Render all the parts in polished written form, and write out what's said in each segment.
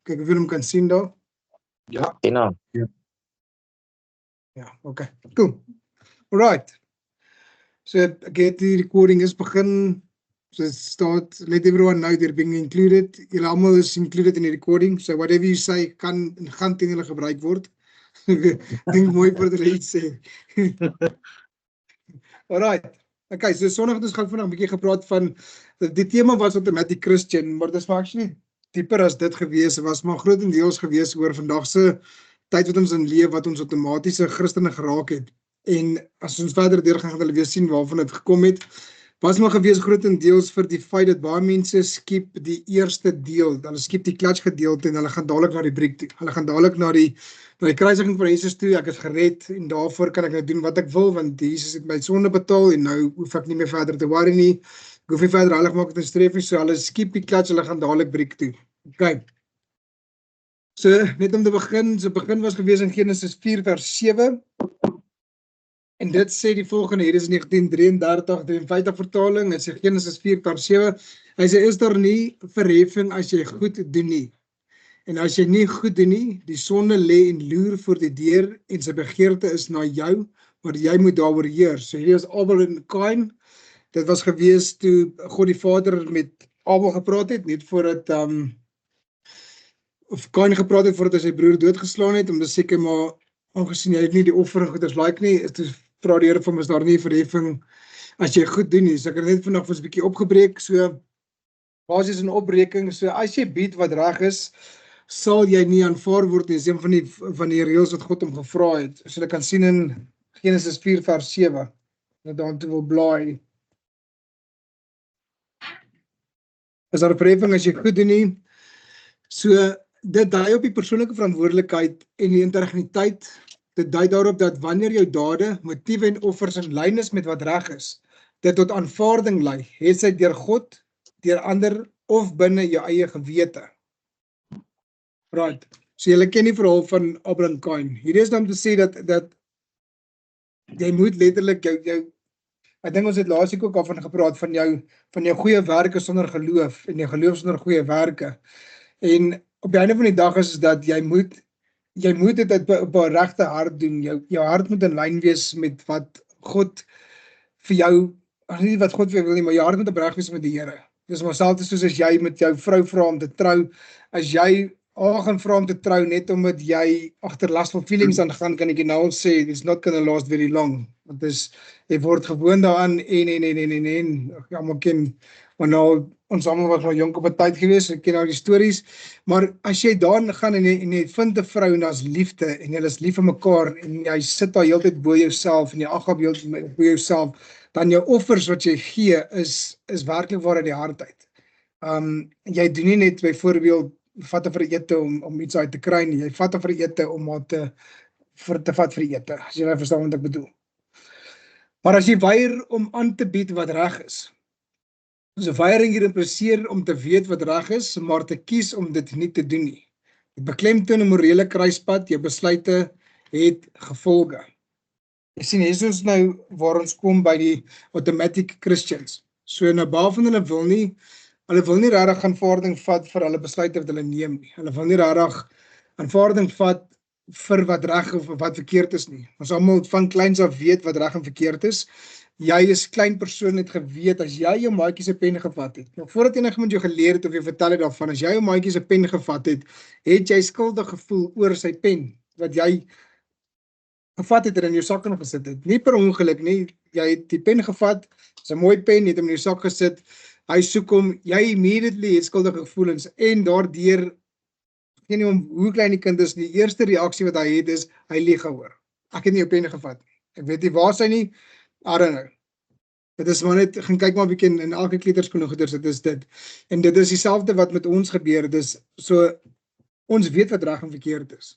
Kyk of jy hom kan sien daar. Ja. Tina. Ja, okay. Cool. Alright. So ek het die recording is begin. So it start, let everyone know they're being included. Julle almal is included in die recording. So whatever you say kan en gaan teen julle gebruik word. Dink mooi vir hulle iets sê. Alright. Okay, so Sondag het ons gaan vandag 'n bietjie gepraat van die tema was automatic Christian, maar dit is maar actually dieper as dit gewees, was maar grootendeels gewees oor vandag se tyd wat ons in leef, wat ons outomatiese Christene geraak het. En as ons verder deur gaan hulle weer sien waarvan dit gekom het, was maar gewees grootendeels vir die feit dat baie mense skiep die eerste deel, hulle skiep die clutch gedeelte en hulle gaan dadelik na die briek toe. Hulle gaan dadelik na die kruisiging van Jesus toe. Ek is gered en daarvoor kan ek nou doen wat ek wil, want Jesus het my sonde betaal en nou hoef ek nie meer verder te worry nie. Ek hoef nie verder heilig maak te streef nie, so hulle skiep die clutch, hulle gaan dadelik briek toe. Okay. So net om te begin, so begin was gewees in Genesis 4 vers 7. En dit sê die volgende, hier is 1933 vertaling, dit sê Genesis 4 vers 7. Hy sê, is daar nie verheffing as jy goed doen nie? En as jy nie goed doen nie, die sonde lê en loer voor die deur en sy begeerte is na jou, maar jy moet daaroor heers. So hierdie is Abel en Kain. Dit was gewees toe God die Vader met Abel gepraat het, net voordat of Kain gepraat het voordat hy sy broer doodgeslaan het, om te seker maar, aangesien jy het nie die offering goeders like nie, is dit vra die Here vir hom, is daar nie verheffing as jy goed doen nie. So ek het net vandag vir 'n bietjie opgebreek, so basis en opbreking, so as jy bied wat reg is, sal jy nie aanvaar word nie, is een van die reëls wat God hom gevra het. So jy kan sien in Genesis 4 vers 7, dat daartoe wil blaai. Is daar 'n verheffing as jy goed doen nie? So dit dui op die persoonlike verantwoordelikheid en die integriteit. Dit dui daarop dat wanneer jou dade, motiewe en offers in lyn is met wat reg is, dit tot aanvaarding lei, het sy deur God, deur ander of binne jou eie gewete. Right. So julle ken die verhaal van Abel en Kain. Hierdie is om te sê dat jy moet letterlik jou ek dink ons het laasweek ook al van gepraat van jou goeie werke sonder geloof en jou geloof sonder goeie werke. En op die einde van die dag is dat jy moet dit op 'n regte hart doen. Jou hart moet in lyn wees met wat God vir jou, nie wat God vir jou wil nie, maar jou hart moet opreg wees met die Here. Dis maar selfs soos as jy met jou vrou vra om te trou, as jy gaan vra om te trou net omdat jy agter lustful feelings aangaan, kan ek nou al sê, it's not gonna last very long. Want jy word gewoond daaraan en ja, maar ken, maar nou, ons almal was nog jonk op 'n tyd gewees, ek ken nou die stories, maar as jy daarin gaan en jy vind 'n vrou en daar's liefde, en jy is lief vir mekaar, en jy sit daar heeltyd bo jouself, en jy ag op bo jouself, dan jou offers wat jy gee, is werklik waar uit die hart uit. Jy doen nie net byvoorbeeld, vat vir ete om iets uit te kry nie, jy vat vir ete om maar te vat vir ete, as jy nou verstaan wat ek bedoel. Maar as jy weier om aan te bied wat reg is, so weiering hier impliseer om te weet wat reg is, maar te kies om dit nie te doen nie. Dit beklemtoon 'n morele kruispunt, jou besluite het gevolge. Jy sien, hier is ons nou waar ons kom by die automatic Christians. So nou baie van hulle wil nie regtig aanvaarding vat vir hulle besluite wat hulle neem nie. Hulle wil nie regtig aanvaarding vat vir wat reg of wat verkeerd is nie. Ons almal van kleins af weet wat reg en verkeerd is. Jy is klein persoon het geweet, as jy jou maatjie se pen gevat het, nou voordat enigiemand jou geleer het of jy vertel het daarvan, as jy jou maatjie se pen gevat het jy skuldig gevoel oor sy pen, wat jy gevat het en in jou sak gesit het. Nie per ongeluk nie, jy het die pen gevat, dis 'n mooi pen, jy het hom in jou sak gesit, hy soek hom, jy immediately het skuldige gevoelens en daardeur geen nie om hoe klein die kind is, die eerste reaksie wat hy het is, hy lieg gehoor. Ek het nie op pen gevat nie. Ek weet nie waar sy nie, I don't know. Dit is maar net, gaan kyk maar 'n bietjie in elke kleuterskool goeders, dit is dit. En dit is dieselfde wat met ons gebeur, dit is so, ons weet wat reg en verkeerd is.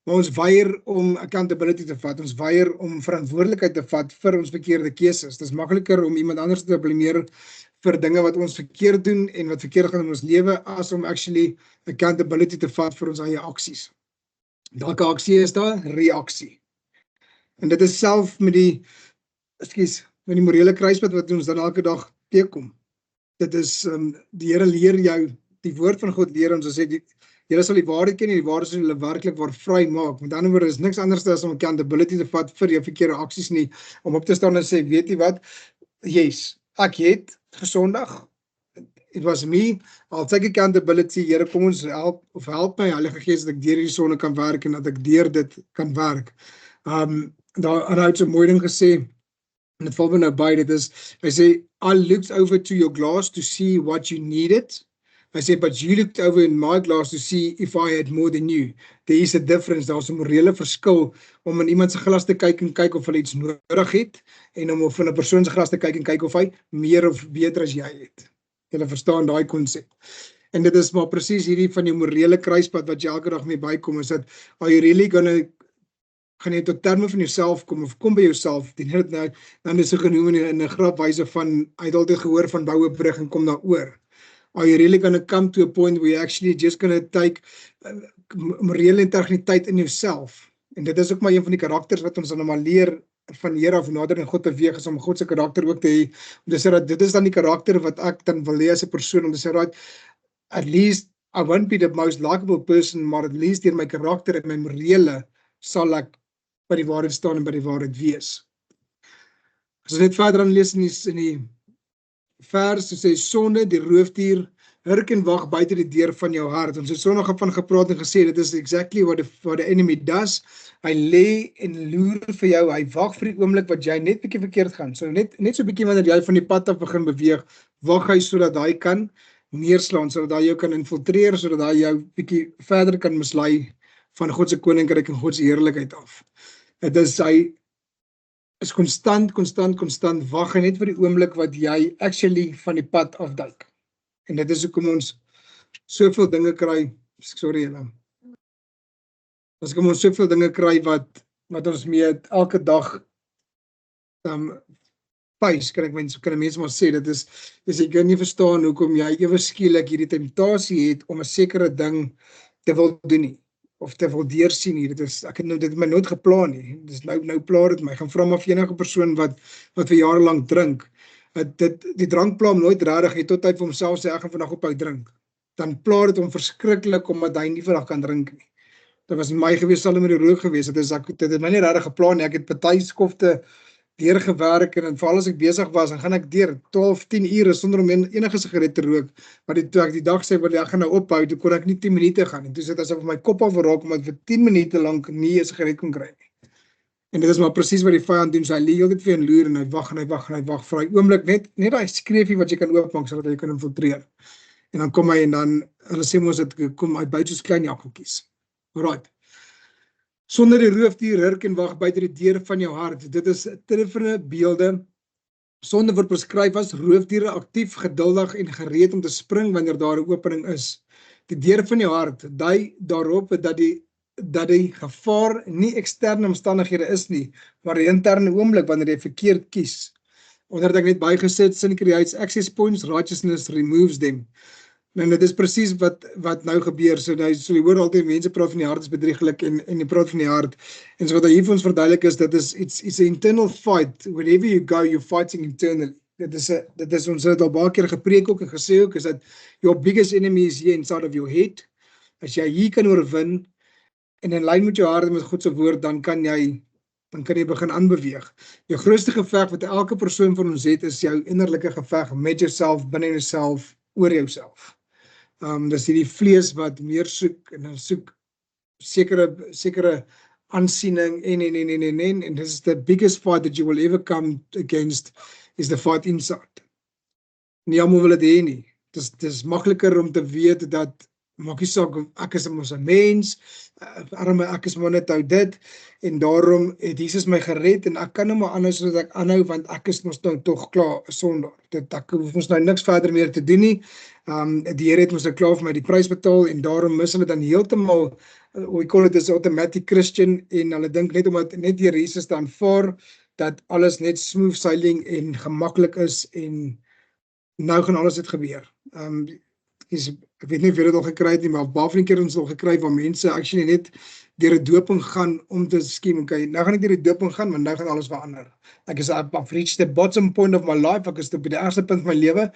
Maar ons weier om accountability te vat, ons weier om verantwoordelikheid te vat vir ons verkeerde keuses. Dit is makliker om iemand anders te blameer vir dinge wat ons verkeerd doen en wat verkeerd gaan in ons lewe, as om actually accountability te vat vir ons eie aksies. Welke aksie is daar? Reaksie. En dit is self met die, met die morele kruispunt wat ons dan elke dag teekom. Dit is, die Here leer jou, die woord van God leer ons, sê, julle sal die waarheid ken en die waarheid sal julle werklik waar vry maak. Met ander woorde is niks anders as om accountability te vat vir jou verkeerde aksies nie, om op te staan en sê, weet jy wat, yes, ek het gesondig, it was me, I'll take accountability, Here kom ons help my, Heilige Gees, dat ek deur die sonde kan werk en dat ek deur dit kan werk. Daar het so mooi ding gesê, en dit val my nou by, dit is, hy sê, I looked over to your glass to see what you needed. Hy sê, but you looked over in my glass to see if I had more than you. There is a difference, daar is 'n morele verskil om in iemand se glas te kyk en kyk of hulle iets nodig het, en om in 'n persoon se glas te kyk en kyk of hy meer of beter as jy het. Julle verstaan daai konsep. En dit is maar presies hierdie van die morele kruispunt wat jy elke dag mee bykom, is dat, are you really gaan jy tot terme van jouself kom, of kom by jouself, dan is dit genoem in 'n grapwyse van, hy het altyd gehoor van bou 'n brug en kom daaroor. Are you really going to come to a point where you're actually just going to take morele integriteit in yourself? En dit is ook maar een van die karakters wat ons dan maar leer van Here af nader in God beweeg, is om God se karakter ook te hê, om te sê dat dit is dan die karakter wat ek dan wil hê as 'n persoon, om te sê dat at least I won't be the most likable person, maar at least deur my karakter en my morele sal ek by die waarheid staan en by die waarheid wees. As ons net verder aan lees in die vers, so sê, sonde, die roofdier, hurk en wag buite die deur van jou hart. Ons het so nog van gepraat en gesê, dit is exactly what the enemy does. Hy lê en loer vir jou, hy wag vir die oomblik wat jy net bietjie verkeerd gaan. So net so bietjie wanneer jy van die pad af begin beweeg, wag hy sodat hy kan neerslaan, sodat hy jou kan infiltreer, sodat hy jou bietjie verder kan mislei van God se koninkryk en God se heerlikheid af. Dit is, hy is konstant wag net vir die oomblik wat jy actually van die pad afduik. En dit is hoekom ons soveel dinge kry, ons soveel dinge kry wat ons mee elke dag pys, kan mense maar sê, dit is ek kan nie verstaan hoekom jy ewe skielik hierdie temptasie het om 'n sekere ding te wil doen nie, of te wil deursien nie. Ek het dit my nooit geplan nie. Dis nou pla dit my. Gaan vra maar vir enige persoon wat vir jare lank drink. Die drank pla hom nooit regtig nie, tot hy vir homself sê, ek gaan vandag ophou drink. Dan pla dit hom verskriklik omdat hy nie vandag kan drink nie. Dit was my gewees, sal met die rook gewees. Dit het my nie regtig geplan nie. Ek het party skofte deurgewerk en veral as ek besig was, dan gaan ek deur 12, 10 ure sonder om enige sigaret te rook. Maar toe ek die dag sê, ek gaan nou ophou, toe kon ek nie 10 minute gaan. En toe sit asof my kop afraak, omdat ek vir 10 minute lank nie 'n sigaret kon kry nie. En dit is maar presies wat die vyand doen, so hy lê heeltyd vir jou en loer en hy wag vir hy oomblik, net daai skreefie wat jy kan oopmaak sodat jy kan infiltreer. En dan kom hy en dan, hulle sê mos dit kom uit buite soos klein jakkeltjies. Alright. Sonder die roofdier hurk en wag buite die deur van jou hart. Dit is treffende beelde. Sonde word beskryf as roofdiere aktief, geduldig en gereed om te spring wanneer daar 'n opening is. Die deur van jou hart dui daarop dat die gevaar nie eksterne omstandighede is nie, maar die interne oomblik wanneer jy verkeerd kies. Onder het ek net bygesit, sin creates access points, righteousness removes them. En dit is presies wat nou gebeur. So jy hoor altyd mense praat van die hart is bedrieglik en jy praat van die hart. En so wat hy hier vir ons verduidelik is, dit is it's an internal fight. Wherever you go, you're fighting internally. Dit is ons het al baie keer gepreek ook en gesê ook, is dat your biggest enemy is here inside of your head. As jy hier kan oorwin en in lyn met jou hart en met God se woord, dan kan jy begin aanbeweeg. Jou grootste geveg wat elke persoon van ons het, is jou innerlike geveg met jouself, binne jouself, oor jouself. Dis hierdie vlees wat meer soek en dan soek sekere aansiening en this is the biggest fight that you will ever come against, is the fight inside. Nie almal wil dit hê nie. Dis makliker om te weet dat maak nie saak, ek is mos 'n mens, arme ek is maar net ou dit, en daarom het Jesus my gered, en ek kan nou maar anders sodat ek aanhou, want ek is mos nou tog klaar 'n sondaar. Ek hoef mos nou niks verder meer te doen nie. Die Here het mos nou klaar vir my die prys betaal, en daarom mis hulle dan heeltemal, we call it as automatic Christian, en hulle dink net omdat net deur Jesus te aanvaar, dat alles net smooth sailing en gemaklik is, en nou gaan alles dit gebeur. Ek weet nie of jy dit al gekry het nie, maar baie van die keer ons al gekry waar mense actually net deur 'n doping gaan om te skiem, okay, nou gaan ek deur die doping gaan, maar nou gaan alles verander. I've reached the bottom point of my life, ek is op die ergste punt van my lewe.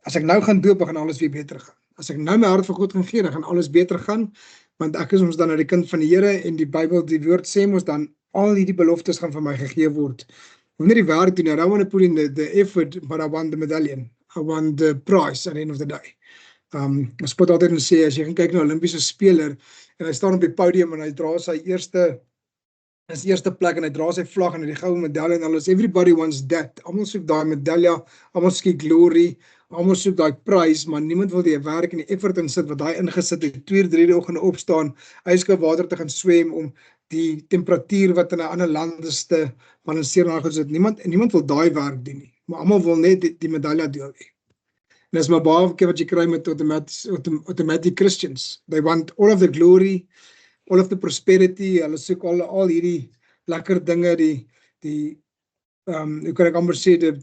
As ek nou gaan doop, gaan alles weer beter gaan. As ek nou my hart vir God gaan gee, dan gaan alles beter gaan, want ek is ons dan nou die kind van die Here, en die Bybel, die woord sê ons dan, al hierdie beloftes gaan vir my gegee word. Wanneer die werk doen, I don't want to put in the effort, but I want the medallion. I want the prize at the end of the day. Ons spot altyd en sê, as jy gaan kyk na 'n Olimpiese speler, en hy staan op die podium, en hy dra sy eerste plek, en hy dra sy vlag, en hy die goue medalje, en alles, everybody wants that. Almal soek daai medalje, almal soek glory, almal soek daai prys, maar niemand wil die werk en die effort insit, wat hy ingesit het, 2-3 dae oggend opstaan, ijskoue water te gaan swem, om die temperatuur wat in 'n ander land is te balanseer, en goed. Niemand wil daai werk doen nie, maar almal wil net die medalje deel hê. En dis maar baie keer wat jy kry met automatic Christians. They want all of the glory, all of the prosperity, hulle soek al hierdie lekker dinge, hoe kan ek amper sê, ek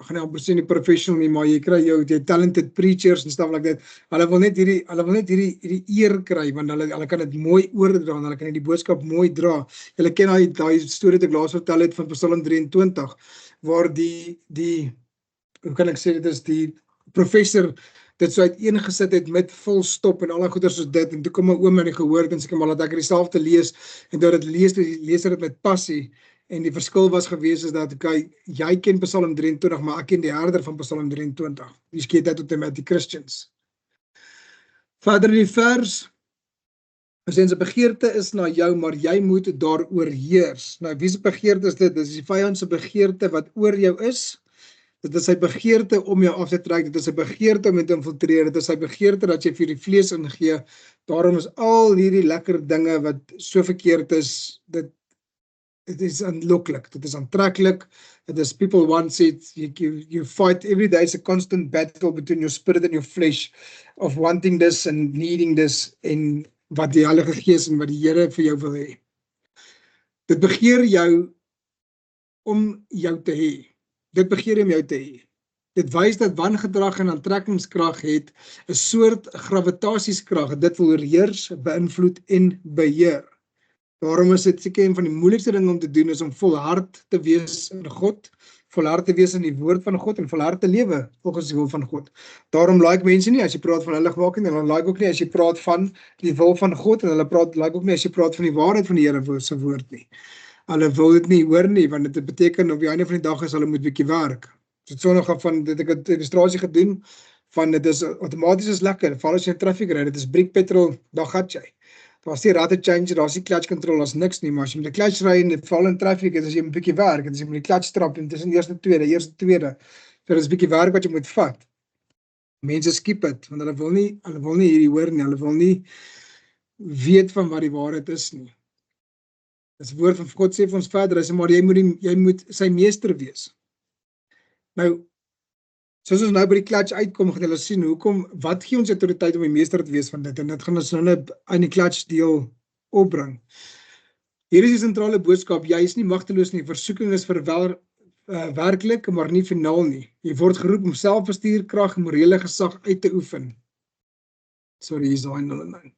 gaan nie amper sê nie professional nie, maar jy kry jou talented preachers en stuff like that. Hulle wil net hierdie eer kry, want hulle kan dit mooi oordra, en hulle kan die boodskap mooi dra. Julle ken daai storie wat ek laas vertel het van Psalm 23, waar hoe kan ek sê, dit is die professor dit so uiteengesit het met vol stop en al die goeders soos dit, en toe kom my oom en ek gehoor het, en sê maar laat ek dieselfde lees, en toe dit lees dit met passie, en die verskil was gewees is dat, okay, jy ken Psalm 23, maar ek ken die herder van Psalm 23, die skiet uit automatic Christians. Verder in die vers, sê sy begeerte is na jou, maar jy moet daaroor heers. Nou, wie se begeerte is dit? Dit is die vyand se begeerte wat oor jou is. Dit is sy begeerte om jou af te trek, dit is sy begeerte om jou te infiltreer, dit is sy begeerte dat jy vir die vlees ingee. Daarom is al hierdie lekker dinge wat so verkeerd is, dit is aanloklik, dit is aantreklik, dit is people want it, you fight every day, it's a constant battle between your spirit and your flesh, of wanting this and needing this, en wat die Heilige Gees en wat die Here vir jou wil hê. Dit begeer jou om jou te hê. Dit begeer om jou te hê. Dit wys dat wangedrag en aantrekkingskrag het 'n soort gravitasieskrag. Dit wil heers, beïnvloed en beheer. Daarom is dit seker een van die moeilikste dinge om te doen, is om volhard te wees in God, volhard te wees in die woord van God, en volhard te lewe volgens die wil van God. Daarom like mense nie as jy praat van heiligmaking, en hulle like ook nie as jy praat van die wil van God, en hulle like ook nie as jy praat van die waarheid van die Here se woord nie. Hulle wil dit nie hoor nie, want dit beteken op die einde van die dag is hulle moet bietjie werk. So het sonige van dit ek het 'n illustrasie gedoen van dit is outomaties is lekker, val as jy in traffic ry, dit is breek petrol, dan gat jy. Daar's nie rate change, daar's nie clutch control, daar's niks nie, maar as jy met 'n clutch ry en dit val in traffic, is jy 'n bietjie werk, en as jy met die clutch trap en tussen eerste tweede, so dis 'n bietjie werk wat jy moet vat. Mense skiep dit, want hulle wil nie hierdie hoor nie, hulle wil nie weet van wat die waarheid is nie. Dis woord van God sê vir ons verder, hy sê maar jy moet sy meester wees. Nou, soos ons nou by die clutch uitkom, gaan julle sien wat gee ons autoriteit om die meester te wees van dit, en dit gaan ons nou in die clutch deel opbring. Hier is die sentrale boodskap, jy is nie magteloos nie, versoeking is werklik, maar nie finaal nie. Jy word geroep om selfbestuurkrag en morele gesag uit te oefen. Sorry, hier is daai 0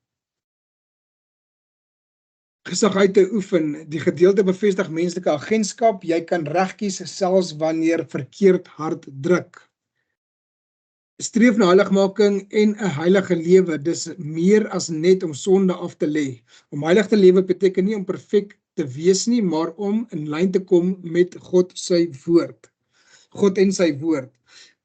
gesag uit te oefen, die gedeelte bevestig menslike agentskap, jy kan reg kies selfs wanneer verkeerd hard druk. Streef na heiligmaking en 'n heilige lewe, dis meer as net om sonde af te lê. Om heilig te lewe beteken nie om perfek te wees nie, maar om in lyn te kom met God sy woord. God en sy woord.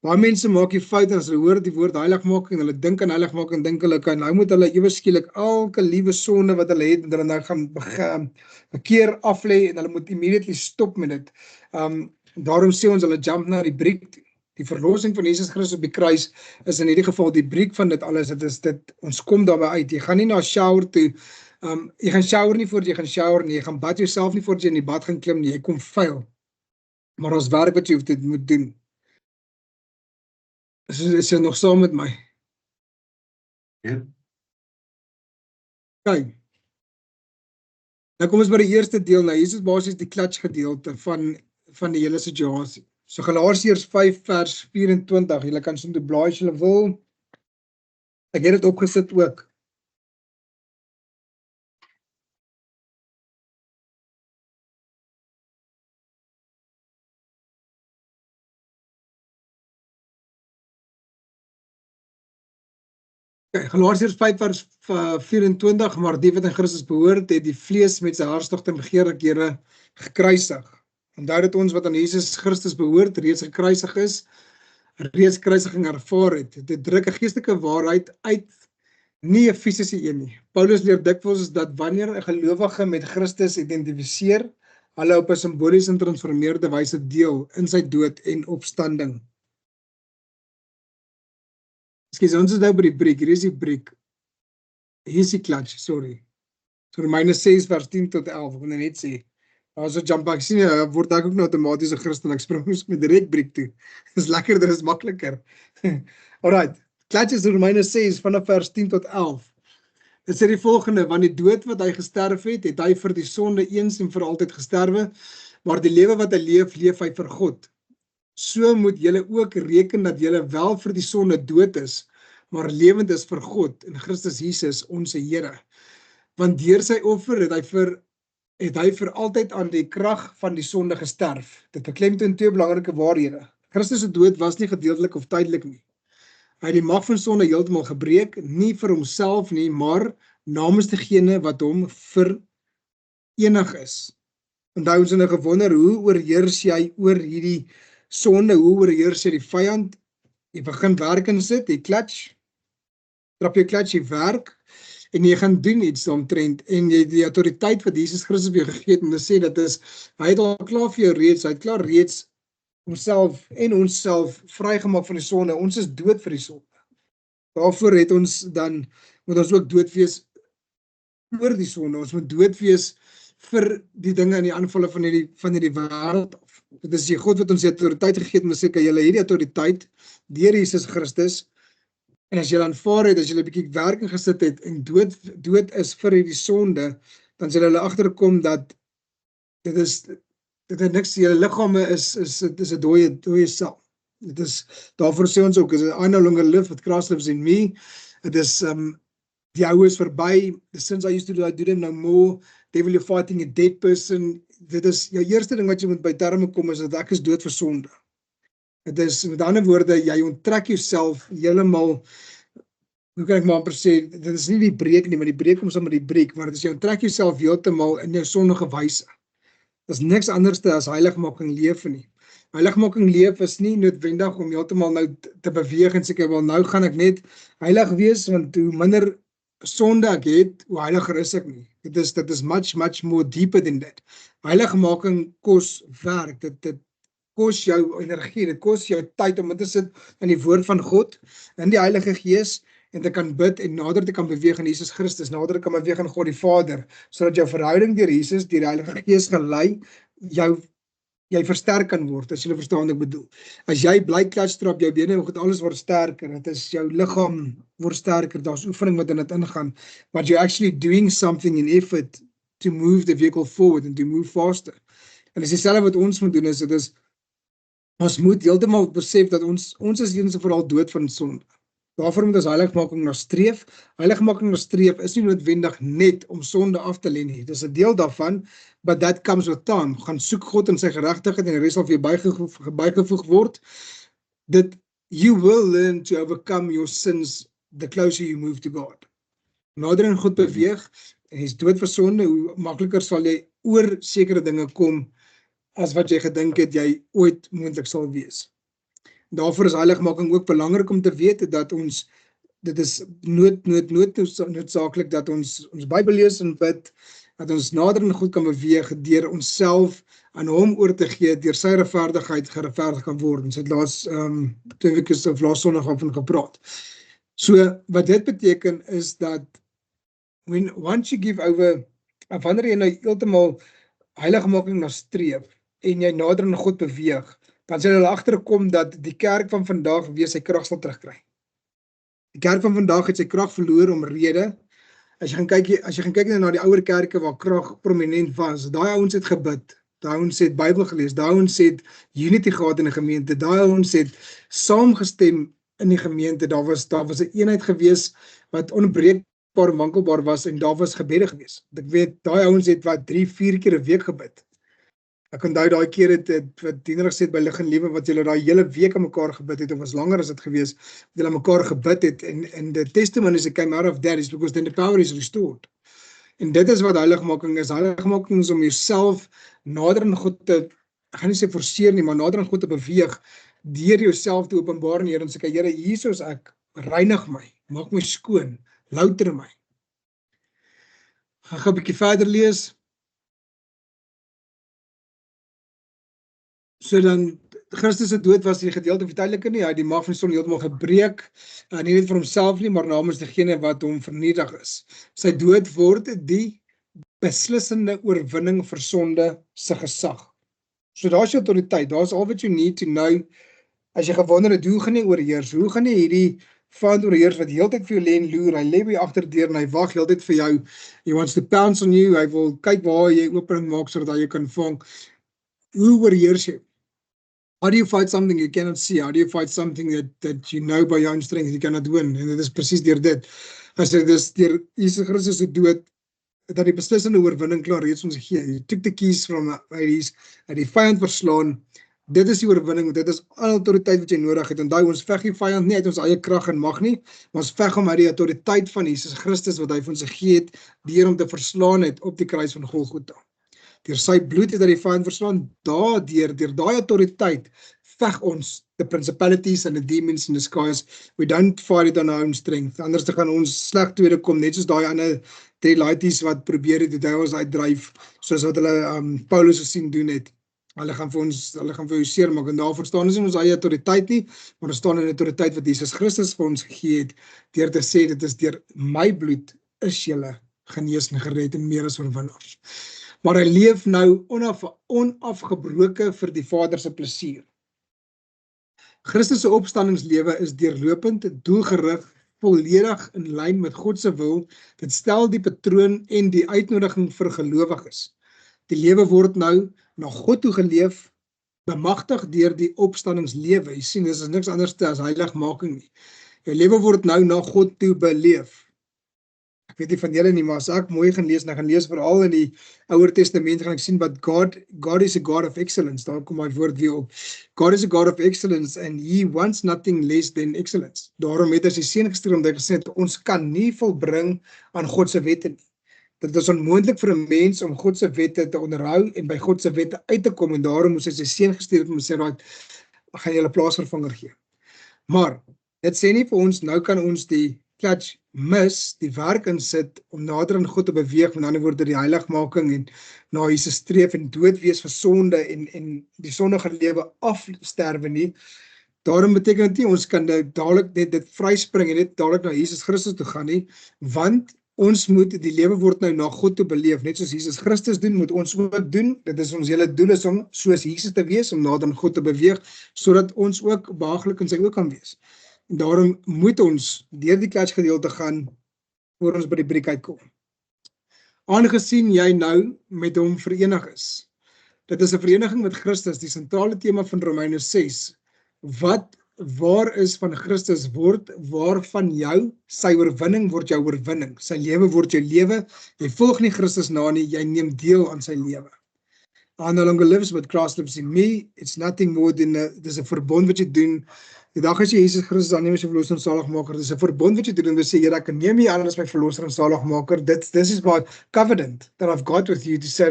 Baie mense maak die fout as hulle hoor die woord heiligmaking, hulle dink aan heiligmaking, dink hulle kan, nou moet hulle ewe skielik elke liewe sonde wat hulle het, en hulle nou gaan bekeer aflê, en hulle moet immediately stop met dit. Daarom sê ons, hulle jump na die breek toe. Die verlossing van Jesus Christus op die kruis is in hierdie geval die breek van dit alles. Dit is dit, ons kom daarby uit. Jy gaan nie na shower toe. Jy gaan shower nie voordat jy gaan shower nie. Jy gaan bad jouself nie voordat jy in die bad gaan klim nie. Jy kom vuil. Maar ons werk wat jy moet doen. Is jy nog saam met my? Ja. Kyk. Nou kom ons by die eerste deel. Nou, hier is basies die clutch gedeelte van die hele situasie. So Galasiërs 5 vers 24. Julle kan soontoe blaai as julle wil. Ek het dit opgesit ook. Galasiërs 5 vers 24, maar die wat in Christus behoort, het die vlees met sy hartstogte en begeerlikhede gekruisig. Onthou dat ons wat aan Jesus Christus behoort, reeds gekruisig is, reeds kruisiging ervaar het. Dit druk 'n geestelike waarheid uit, nie 'n fisiese een nie. Paulus leer dikwels dat wanneer 'n gelowige met Christus identifiseer, hulle op 'n simboliese en transformeerde wyse deel in sy dood en opstanding. Skus, ons is nou by die breek. Hier is die breek. Hier is die clutch, sorry. So Romeine 6 vers 10 tot 11, ek wil net sê. Also jump back, sien jy, word ek ook nou outomaties 'n Christen, ek spring met direk breek toe. Dis lekkerder, is makliker. Alright, clutch is Romeine 6 vanaf vers 10 tot 11. Dit sê die volgende: want die dood wat hy gesterf het, het hy vir die sonde eens en vir altyd gesterwe, maar die lewe wat hy leef, leef hy vir God. So moet julle ook reken dat julle wel vir die sonde dood is, maar lewend is vir God in Christus Jesus ons Here. Want deur sy offer het hy vir altyd aan die krag van die sonde gesterf. Dit beklemtoon twee belangrike waarhede. Christus se dood was nie gedeeltelik of tydelik nie. Hy het die mag van sonde heeltemal gebreek, nie vir homself nie, maar namens diegene wat hom verenig is. Onthou ons het nou gewonder, hoe oorheers jy oor hierdie sonde, hoe oorheers jy die vyand? Jy begin werk in sit, jy clutch, trap jy clutch, jy werk, en jy gaan doen iets omtrent, en jy die autoriteit wat Jesus Christus vir jou gegee het, en te sê dat is, hy het al klaar vir jou reeds, hy het klaar reeds homself en onsself vrygemaak van die sonde. Ons is dood vir die sonde. Daarvoor het ons dan, moet ons ook dood wees oor die sonde. Ons moet dood wees vir die dinge en die aanvalle van hierdie wêreld af. Dit is die God wat ons die autoriteit gegee het, en sê, julle hierdie autoriteit deur Jesus Christus, en as jy aanvaar het, as jy 'n bietjie werk ingesit het en dood is vir hierdie sonde, dan sal hulle agterkom dat dit het niks, julle liggame is 'n dooie sel. Dit is, daarvoor sê ons ook, I no longer live, but Christ lives in me. Dit is, die ou is verby, the sins I used to do, I do them no more. Devil, you're fighting a dead person. Dit is, jou eerste ding wat jy moet by terme kom, is dat ek is dood vir sonde. Dit is, met ander woorde, jy onttrek jouself heeltemal, hoe kan ek maar amper sê, dit is nie die breek nie, maar die breek kom saam met die breek, maar dit is, jy onttrek jouself heeltemal in jou sondige wyse. Dit is niks anders as heiligmaking leef nie. Heiligmaking leef is nie noodwendig om heeltemal nou te beweeg en sê, wel nou gaan ek net heilig wees, want hoe minder sonde ek het, hoe heiliger is ek nie. Dit is much more deeper than that. Heiligmaking kos werk, dit kos jou energie, dit kos jou tyd om in te sit in die woord van God, in die Heilige Gees, en te kan bid en nader te kan beweeg in Jesus Christus, nader te kan beweeg in God die Vader, sodat jou verhouding deur Jesus, deur die Heilige Gees gelei, jy versterk kan word, as jy verstaan wat ek bedoel. As jy bly clutch trap, jou bene, alles word sterker, dit is jou liggaam word sterker, daar's oefening wat in dit ingaan, but you're actually doing something in effort to move the vehicle forward and to move faster. En dis dieselfde wat ons moet doen, ons moet heeltemal besef dat ons is eens en vooral dood van sonde. Daarvoor moet ons heiligmaking nastreef. Heiligmaking nastreef is nie noodwendig net om sonde af te lê nie. Dit is 'n deel daarvan, but that comes with time. Gaan soek God in sy geregtigheid en die res sal vir jou bygevoeg word. You will learn to overcome your sins the closer you move to God. Nader aan God beweeg, en jy is dood vir sonde, hoe makliker sal jy oor sekere dinge kom, as wat jy gedink het jy ooit moontlik sal wees. Daarvoor is heiligmaking ook belangrik om te weet dat dit is noodsaaklik dat ons Bybel lees en bid, dat ons nader in God kan beweeg deur onsself aan hom oor te gee, deur sy regverdigheid geregverdig kan word. Ons het laas 2 weke of laas Sondag van gepraat. So wat dit beteken is dat once you give over, wanneer jy nou heeltemal heiligmaking nastreef en jy nader aan God beweeg, dan sal hulle agterkom dat die kerk van vandag weer sy krag sal terugkry. Die kerk van vandag het sy krag verloor om rede. As jy gaan kyk na die ouer kerke waar krag prominent was, daai ouens het gebid, daai ouens het Bybel gelees, daai ouens het unity gehad in 'n gemeente, daai ouens het saamgestem in die gemeente, daar was 'n eenheid gewees wat onbreekbaar en wankelbaar was en daar was gebede gewees. Ek weet, daai ouens het wat 3-4 keer 'n week gebid. Ek onthou daai keer het wat diener gesê by Lig en Lewe wat julle daai hele week aan mekaar gebid het, of was langer as dit gewees, wat julle aan mekaar gebid het, en the testimonies that came out of that is because then the power is restored. En dit is wat heiligmaking is. Heiligmaking is om jouself nader aan God te, ek gaan nie sê forceer nie, maar nader aan God te beweeg, deur jouself te openbaar aan die Here en sê, Here, hier is ek, reinig my, maak my skoon, louter my. Gaan 'n bietjie verder lees. So dan, Christus se dood was die gedeelte of die tydelike nie, hy het die mag van die sonde heeltemal gebreek, nie net vir homself nie, maar namens degene wat hom vernietig is. Sy dood word die beslissende oorwinning vir sonde se gesag. So daar's jou autoriteit, daar's all what you need to know. As jy gewonder het, hoe gaan jy oorheers? Hoe gaan jy hierdie vyand oorheers wat heeltyd vir jou lê en loer? Hy lê by jou agterdeur en hy wag heeltyd vir jou. He wants to pounce on you. Hy wil kyk waar jy opening maak sodat hy jou kan vang. Hoe oorheers jy? How do you fight something you cannot see? How do you fight something that you know by your own strength you cannot win? En dit is presies deur dit. As dit is deur Jesus Christus se dood dat die beslissende oorwinning klaar reeds ons gegee. He took the keys from Hades, het die vyand verslaan. Dit is die oorwinning, dit is al autoriteit wat jy nodig het. Onthou, ons veg die vyand nie uit ons eie krag en mag nie, maar ons veg hom uit die autoriteit van Jesus Christus wat hy vir ons gegee het, deur hom te verslaan het op die kruis van Golgotha. Deur sy bloed het hy die vyand verslaan, deur daai autoriteit veg ons the principalities and the demons in the skies. We don't fight it on our own strength. Anders dan gaan ons sleg tweede kom, net soos daai ander 3 laities wat probeer het die duiwels uitdryf, soos wat hulle Paulus gesien doen het. Hulle gaan vir jou seermaak, en daarvoor staan ons in ons eie autoriteit nie, maar ons staan in die autoriteit wat Jesus Christus vir ons gegee het, deur te sê, dit is deur my bloed is julle genees en gered en meer as oorwinnaars. Maar hy leef nou onafgebroke vir die Vader se plesier. Christus se opstandingslewe is deurlopend, doelgerig, volledig in lyn met God se wil. Dit stel die patroon en die uitnodiging vir gelowiges. Die lewe word nou na God toe geleef, bemagtig deur die opstandingslewe. Jy sien, dit is niks anders as heiligmaking nie. Jou lewe word nou na God toe beleef. Ek weet nie van julle nie, maar as ek mooi gaan lees, en ek gaan lees veral in die Ouer Testament, gaan ek sien wat God is a God of excellence. Daar kom my woord weer op. God is a God of excellence and he wants nothing less than excellence. Daarom het hy sy seun gestuur om dit gesê het, ons kan nie volbring aan God se wette nie. Dit is onmoontlik vir 'n mens om God se wette te onderhou en by God se wette uit te kom, en daarom moes hy sy seun gestuur om te sê, right, gaan julle plaasvervanger gee. Maar dit sê nie vir ons, nou kan ons die clutch mis, die werk insit om nader aan God te beweeg, met ander woorde die heiligmaking en na Jesus streef en dood wees vir sonde en die sondige lewe afsterwe nie. Daarom beteken dit nie ons kan dadelik net dit vryspring en net dadelik na Jesus Christus toe gaan nie, want ons moet, die lewe word nou na God toe beleef, net soos Jesus Christus doen, moet ons ook doen. Dit is ons hele doel is om soos Jesus te wees, om nader aan God te beweeg, sodat ons ook behaaglik in sy oë kan wees. En daarom moet ons deur die clutch gedeelte gaan, voor ons by die briek uitkom. Aangesien jy nou met hom verenig is. Dit is 'n vereniging met Christus, die sentrale tema van Romeine 6. Wat waar is van Christus word waar van jou, sy oorwinning word jou oorwinning, sy lewe word jou lewe, jy volg nie Christus na nie, jy neem deel aan sy lewe. I no longer lives, but Christ lives in me. It's nothing more than dis 'n verbond wat jy doen. Die dag as jy Jesus Christus aanneem as jou verlosser en saligmaker, dis 'n verbond wat jy doen, en jy sê, Here, ek neem U aan as my verlosser en saligmaker. This is my covenant that I've got with you to say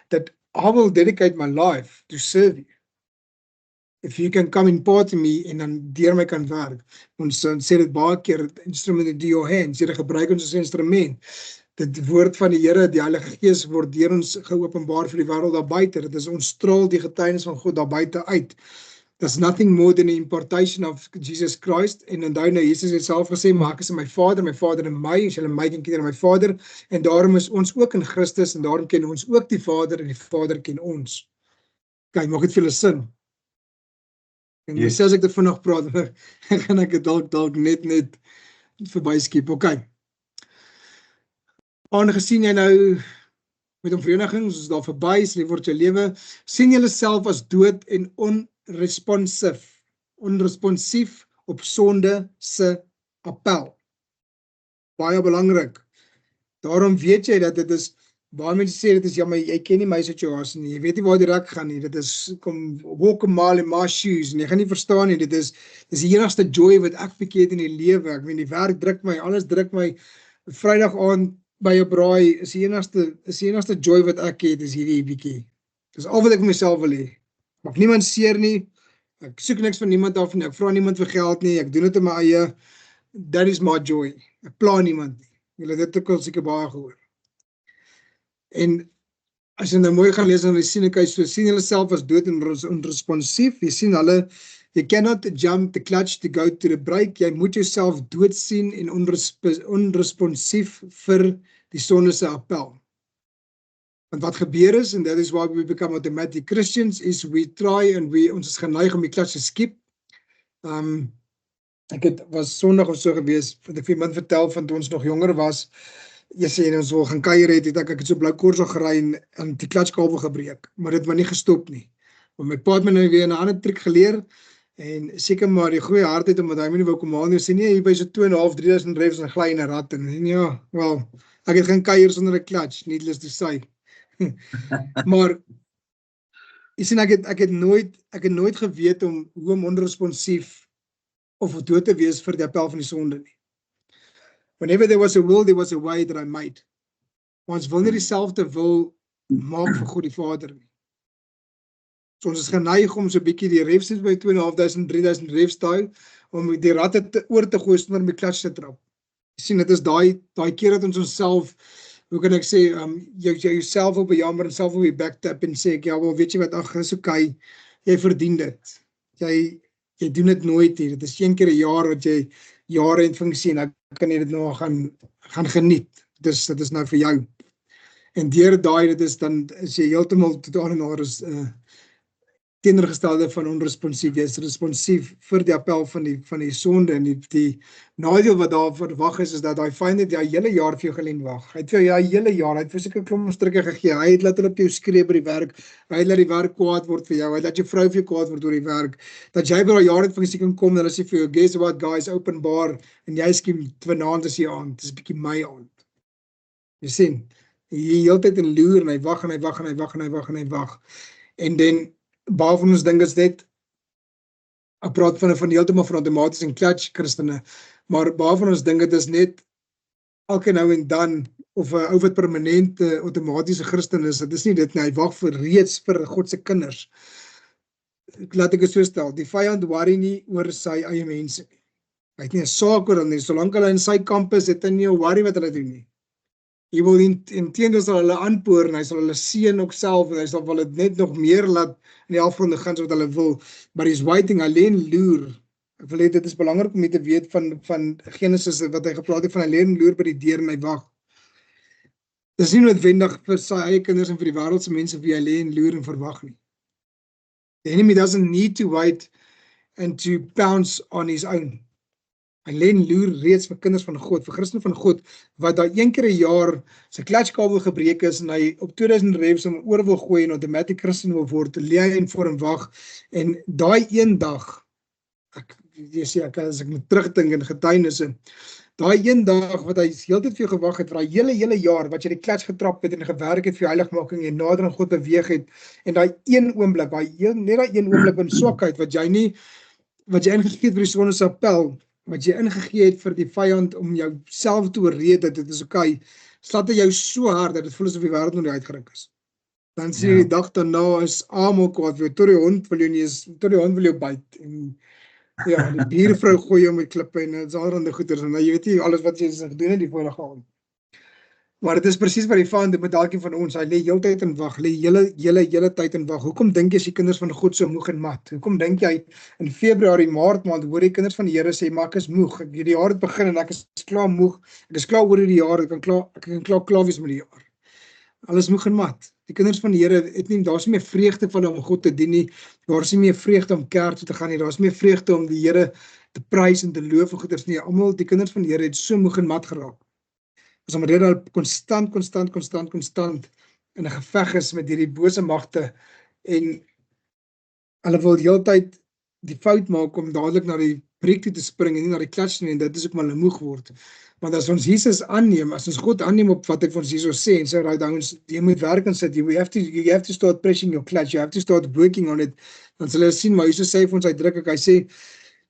that I will dedicate my life to serve you. If you can come in part to me en dan deur my kan werk. Ons sê dit baie keer, instrument into your hands, jy gebruik ons as 'n instrument. Dit woord van die Here, die Heilige Gees word deur ons geopenbaar vir die wêreld daar buite. Dit is ons straal die getuienis van God daar buite uit. There's nothing more than the impartation of Jesus Christ. En onthou nou, Jesus het self gesê, maar ek is in my Vader in my, en julle my ken kinders in my Vader, en daarom is ons ook in Christus, en daarom ken ons ook die Vader, en die Vader ken ons. Kyk, maak dit vir julle sin. En Yes. sê as ek dit vandag praat, dan gaan ek dit dalk net verbyskiep. Okay. Aangesien jy nou met hom vereniging, soos daar verby is, lief word jou lewe, sien julle self as dood en onresponsief op sonde se appel. Baie belangrik. Daarom weet jy dat dit is, baie mense sê dit is, ja, maar jy ken nie my situasie nie, jy weet nie waar die rek gaan nie, dit is, walk a mile in my shoes, en jy gaan nie verstaan nie, dit is die enigste joy wat ek verkeerd in die lewe, ek weet die werk druk my, alles druk my, Vrydag aand by 'n braai, is die enigste joy wat ek het, is hierdie bietjie. Dis al wat ek vir myself wil hê. Maak niemand seer nie, ek soek niks van niemand af nie, ek vra niemand vir geld nie, ek doen dit in my eie, that is my joy, ek pla niemand nie, julle het dit ook al seker baie gehoor. En as jy nou mooi gaan lees, dan sien ek, so sien hulle self as dood en onresponsief, jy sien hulle, you cannot jump the clutch to go to the brake, jy moet jouself dood sien en onresponsief vir die sonde se appel. Want wat gebeur is, and that is why we become automatic Christians, is we try and ons is geneig om die clutch te skip. Ek was Sondag of so gewees, wat ek vir iemand vertel van toe ons nog jonger was, jy sê, ons wil gaan kuier het ek so blou koors al gery en die klatskabel gebreek, maar dit het my nie gestop nie. Want my pa het my nou weer 'n ander trick geleer, en seker maar die goeie hardheid, omdat hy my nie wou kom haal nie, sê nie, hier by so 2.500-3.000 revs en gly in 'n rat, en ja, wel, ek het geen kuier sonder 'n clutch, needless to say. Maar, jy sien, ek het nooit geweet hoe om onresponsief of dood te wees vir die appel van die sonde nie. Whenever there was a will, there was a way that I made. Maar ons wil nie dieselfde wil maak vir God die Vader nie. So ons is geneig om so 'n bietjie die refs by 2.500-3.000 refs te hou, om die ratte oor te gooi sonder om die klats te trap. Jy sien, dit is daai keer dat ons onsself, hoe kan ek sê, jouself wil bejammer en self wil jy backtap en sê, ja, wel, weet jy wat, ag, is okay, jy verdien dit. Jy doen dit nooit nie, dit is 1 keer 'n jaar wat jy jare in funksie, en dan kan jy dit nou gaan geniet. Dit is nou vir jou. En deur daai, dit is dan, is jy heeltemal totaal en al is teenoorgestelde van onresponsief, jy is responsief vir die appel van die sonde, en die nadeel wat daar verwag is dat hy vyand het die hele jaar vir jou gelien wag. Hy het vir jou die hele jaar, hy het vir seker klomp strikke gegee, hy het laat hulle op jou skree by die werk, hy het laat die werk kwaad word vir jou, hy het laat jou vrou vir jou kwaad word oor die werk, dat jy by daai jaar het van seker kom, dan is hy vir jou, guess what guys, openbaar, en jy skiem vanaand is jy aand, dis 'n bietjie my aand. Jy sien, hy heeltyd in loer, en hy wag, en hy wag, en hy wag, en hy wag, en hy wag, en dan, baie van ons dink is net, ek praat van heeltemal van outomaties en clutch Christene, maar baie van ons dink dit is net elke nou en dan, of 'n ou wat permanent outomatiese Christen is, dit is nie dit nie, hy wag reeds vir God se kinders. Laat ek dit so stel, die vyand worry nie oor sy eie mense nie. Hy het nie 'n saak oor hulle nie, solank hulle in sy kamp is, het hy nie 'n worry wat hulle doen nie. Hy wil inteendeel sal hulle aanpoor, en hy sal hulle seën ook self, en hy sal hulle net nog meer laat in die afgronde gaan, so wat hulle wil, but he's waiting, alleen loer. Ek wil hê dit is belangrik om te weet van Genesis, wat hy gepraat het van alleen loer by die deur en hy wag. Dis nie noodwendig vir sy eie kinders en vir die wêreldse mense wie hy alleen loer en verwag nie. The enemy doesn't need to wait and to pounce on his own. Hy loer reeds vir kinders van God, vir Christene van God, wat daar 1 keer 'n jaar sy klatskabel gebreek is, en hy op 2000 revs om oor wil gooi, en automatic Christen wil word, lê hy in voor en wag, en daai een dag, as ek moet terugdink in getuienisse, daai een dag wat hy heeltyd vir jou gewag het, vir daai hele jaar, wat jy die klats getrap het, en gewerk het vir jou heiligmaking, en nader aan God beweeg het, en daai een oomblik, net daai een oomblik van swakheid, wat jy ingegee het vir die sonde se appel, wat jy ingegee het vir die vyand om jou self te oorreed dat dit is okay, slaat hy jou so hard dat dit voel asof die wêreld nog nie uitgeruk is. Dan sien jy die dag daarna is almal kwaad vir jou, tot die hond wil jou byt, en ja, die buurvrou gooi jou met klippe, en dit is allerhande goeders, en jy weet nie alles wat jy gedoen het die vorige aand. Maar dit is presies wat die vyand doen met elkeen van ons. Hy lê heeltyd in wag, lê hele tyd in wag. Hoekom dink jy as die kinders van God so moeg en mat? Hoekom dink jy in Februarie, Maart maand hoor die kinders van die Here sê, maar ek is moeg. Die jaar het begin en ek is klaar moeg. Ek is klaar oor die jaar, ek kan klaar wees met die jaar. Alles moeg en mat. Die kinders van die Here het nie, daar's nie meer vreugde van om God te dien nie. Daar's nie meer vreugde om kerk toe te gaan nie. Daar's nie meer vreugde om die Here te prys en te loof en goeders nie. Almal die kinders van die Here het so moeg en mat geraak. As omdat hulle konstant in 'n geveg is met hierdie bose magte en hulle wil heeltyd die fout maak om dadelik na die breek toe te spring en nie na die klats nie, en dit is ook maar hulle moeg word. Want as ons Jesus aanneem, as ons God aanneem op wat hy vir ons hierso sê en sê, right, jy moet werk en sit, you have to start pressing your clutch, you have to start working on it, dan sal hulle sien, maar Jesus sê vir ons uitdruklik, hy sê,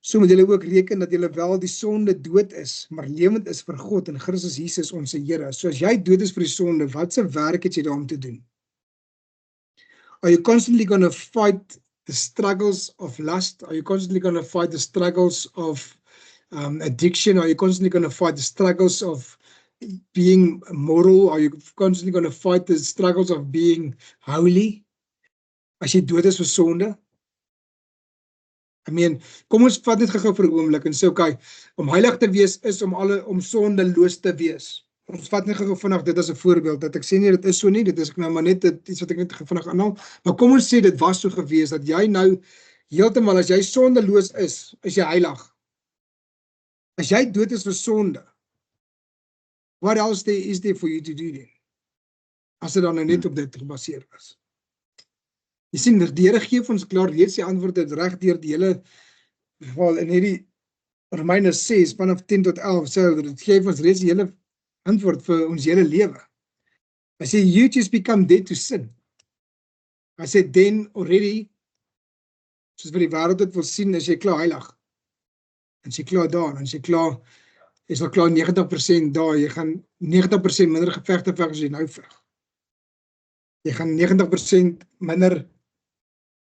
so moet julle ook reken dat julle wel die sonde dood is, maar lewend is vir God en Christus Jesus ons Here. So as jy dood is vir die sonde, wat se werk het jy daar om te doen? Are you constantly going to fight the struggles of lust? Are you constantly going to fight the struggles of addiction? Are you constantly going to fight the struggles of being moral? Are you constantly going to fight the struggles of being holy? As jy dood is vir sonde? Kom ons vat net gou vir 'n oomblik en sê, okay, om heilig te wees is om sondeloos te wees. Ons vat net gou vinnig dit as 'n voorbeeld, dat ek sê nie dit is so nie, dit is nou maar net iets wat ek net vinnig aanhaal, maar kom ons sê dit was so gewees, dat jy nou heeltemal, as jy sondeloos is jy heilig. As jy dood is vir sonde, what else is there for you to do then? As dit dan nou net op dit gebaseer was. Jy sien, die Here gee vir ons klaar reeds die antwoord het reg deur die hele geval in hierdie Romeine 6 vanaf 10 tot 11 sê dit gee vir ons reeds die hele antwoord vir ons hele lewe. Hy sê you just become dead to sin. Hy sê then already, soos vir die wêreld dit wil sien, is jy klaar heilig. En jy klaar daar, en jy klaar, is al klaar 90% daar, jy gaan 90% minder gevegte veg as jy nou veg. Jy gaan 90% minder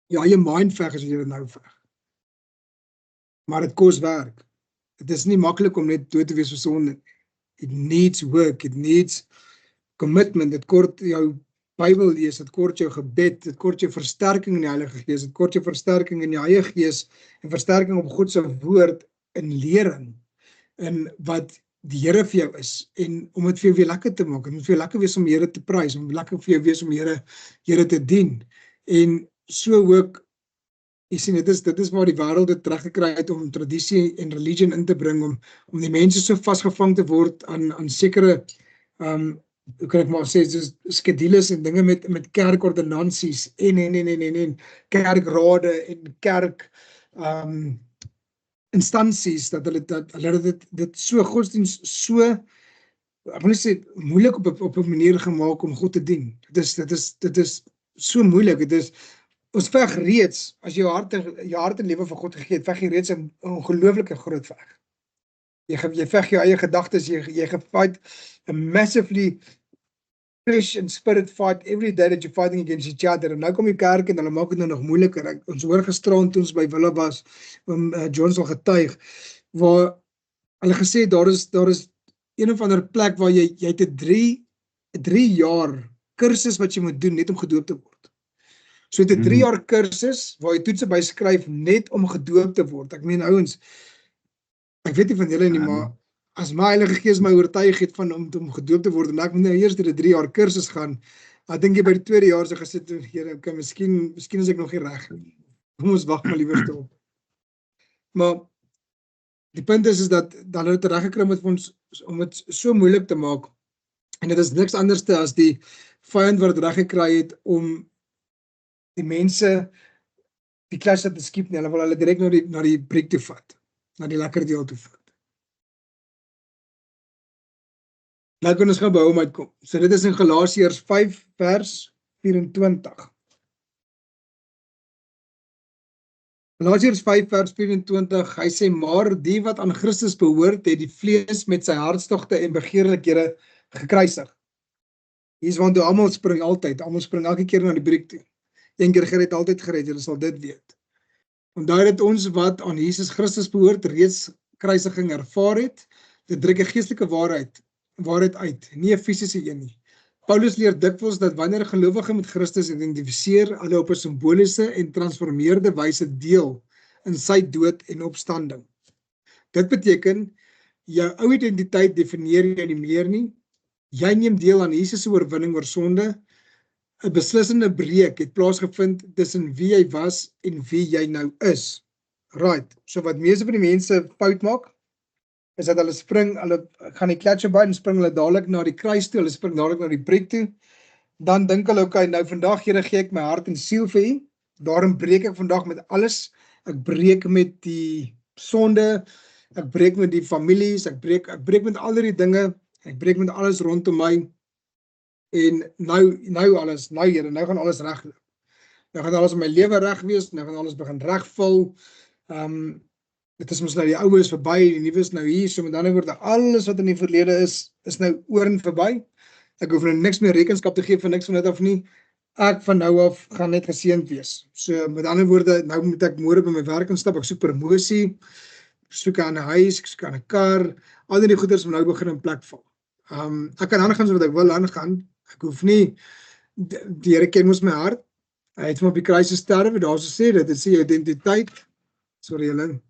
jy mind veg as jy dit nou veg. Maar dit kos werk. Dit is nie maklik om net dood te wees vir sonde. It needs work, it needs commitment, dit kort jou Bybel lees, dit kort jou gebed, dit kort jou versterking in die Heilige Gees, dit kort jou versterking in die Eie Gees en versterking op God se woord in lering in wat die Here vir jou is en om dit vir jou weer lekker te maak. Dit moet vir jou lekker wees om die Here te prys, om lekker vir jou wees om die Here te dien. En so ook, jy sien, dit is waar die wêreld dit teruggekry het om tradisie en religion in te bring, om die mense so vasgevang te word aan sekere hoe kan ek maar sê, skedules en dinge met kerkordonnansies en kerkrade en kerk instansies, dat hulle dit so godsdiens so, ek wil nie sê, moeilik op 'n manier gemaak om God te dien. Dit is so moeilik, ons veg reeds, as jy jou hart en lewe vir God gegee het, veg jy reeds 'n ongelooflike groot veg. Jy veg jou eie gedagtes, jy fight a massively flesh and spirit fight every day that you're fighting against each other. En nou kom die kerk en hulle maak dit nou nog moeiliker. Ons hoor gisteraan toe ons by Willa was, John sal getuig, waar hulle gesê het, daar is een of ander plek waar jy het 'n 3 jaar kursus wat jy moet doen net om gedoop te word. So het 'n 3 jaar kursus waar jy toetse by skryf net om gedoop te word. Ek meen ouens, ek weet nie van julle nie, maar as my Heilige Gees my oortuig het van om gedoop te word, en ek moet nou eers deur 'n 3 jaar kursus gaan, ek dink jy by die 2de jaar se gesit en Here, okay, miskien is ek nog nie reg nie. Kom ons wag maar liewer op. Maar die punt is dat hulle dit reggekry het vir ons om dit so moeilik te maak. En dit is niks anders as die vyand wat dit reggekry het om die mense die klas te skiep nie. Hulle wil hulle direk na die breek toe vat, na die lekker deel toe vat. Nou kan ons gaan by hom uitkom. So dit is in Galasiërs 5 vers 24. Galasiërs 5 vers 24, hy sê, maar die wat aan Christus behoort, het die vlees met sy hartstogte en begeerlikhede gekruisig. Hier is want almal spring elke keer na die breek toe. Een keer gered, altyd gered, julle sal dit weet. Onthou dat ons wat aan Jesus Christus behoort, reeds kruisiging ervaar het, dit druk 'n geestelike waarheid waarheid uit, nie 'n fisiese een nie. Paulus leer dikwels dat wanneer 'n gelowige met Christus identifiseer, hulle op 'n simboliese en transformeerde wyse deel in sy dood en opstanding. Dit beteken, jou ou identiteit definieer jy nie meer nie. Jy neem deel aan Jesus se oorwinning oor sonde. 'n Beslissende breek het plaasgevind tussen wie jy was en wie jy nou is. Right, so wat meeste van die mense fout maak, is dat hulle gaan die klatsie by en spring hulle dadelik na die kruis toe, hulle spring dadelik na die preek toe, dan dink hulle, okay, nou vandag Here gee ek my hart en siel vir U, daarom breek ek vandag met alles, ek breek met die sonde, ek breek met die families, ek breek met al die dinge, ek breek met alles rondom my, en nou alles, Here, nou gaan alles reg loop. Nou gaan alles in my lewe reg wees, nou gaan alles begin regval, dit is mos nou die ou is verby, die nuwe is nou hier, so met ander woorde, alles wat in die verlede is nou oor en verby. Ek hoef nou niks meer rekenskap te gee vir niks van dit af nie. Ek van nou af gaan net geseënd wees. So met ander woorde, nou moet ek môre by my werk instap, ek soek promosie, ek soek aan 'n huis, ek soek aan 'n kar, al die goeders moet nou begin in plek val. Ek kan aangaan so wat ek wil aangaan. Ek hoef nie, die Here ken mos my hart. Hy het hom op die kruis gesterwe, daar so sê dit sê jou identiteit. Sorry julle.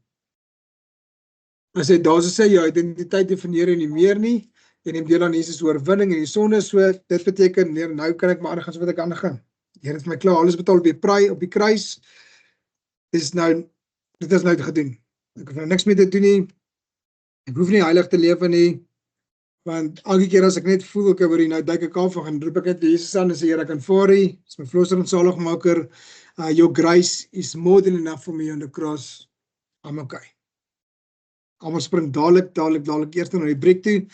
Hy sê daar so sê jou identiteit definieer jy nie meer nie. Jy neem deel aan Jesus oorwinning en die sonde, so dit beteken nou kan ek maar aangaan so wat ek aangaan. Die Here het my klaar alles betaal op die kruis. Dit is nou gedoen. Ek hoef nou niks meer te doen nie. Ek hoef nie heilig te lewe nie. Want elke keer as ek net voel, ek oor nou duik ek af, gaan roep ek net Jesus aan en sê, Here, ek aanvaar U, is my verlosser en saligmaker. Your grace is more than enough for me on the cross. I'm okay. Almal spring dadelik eers na die breek toe.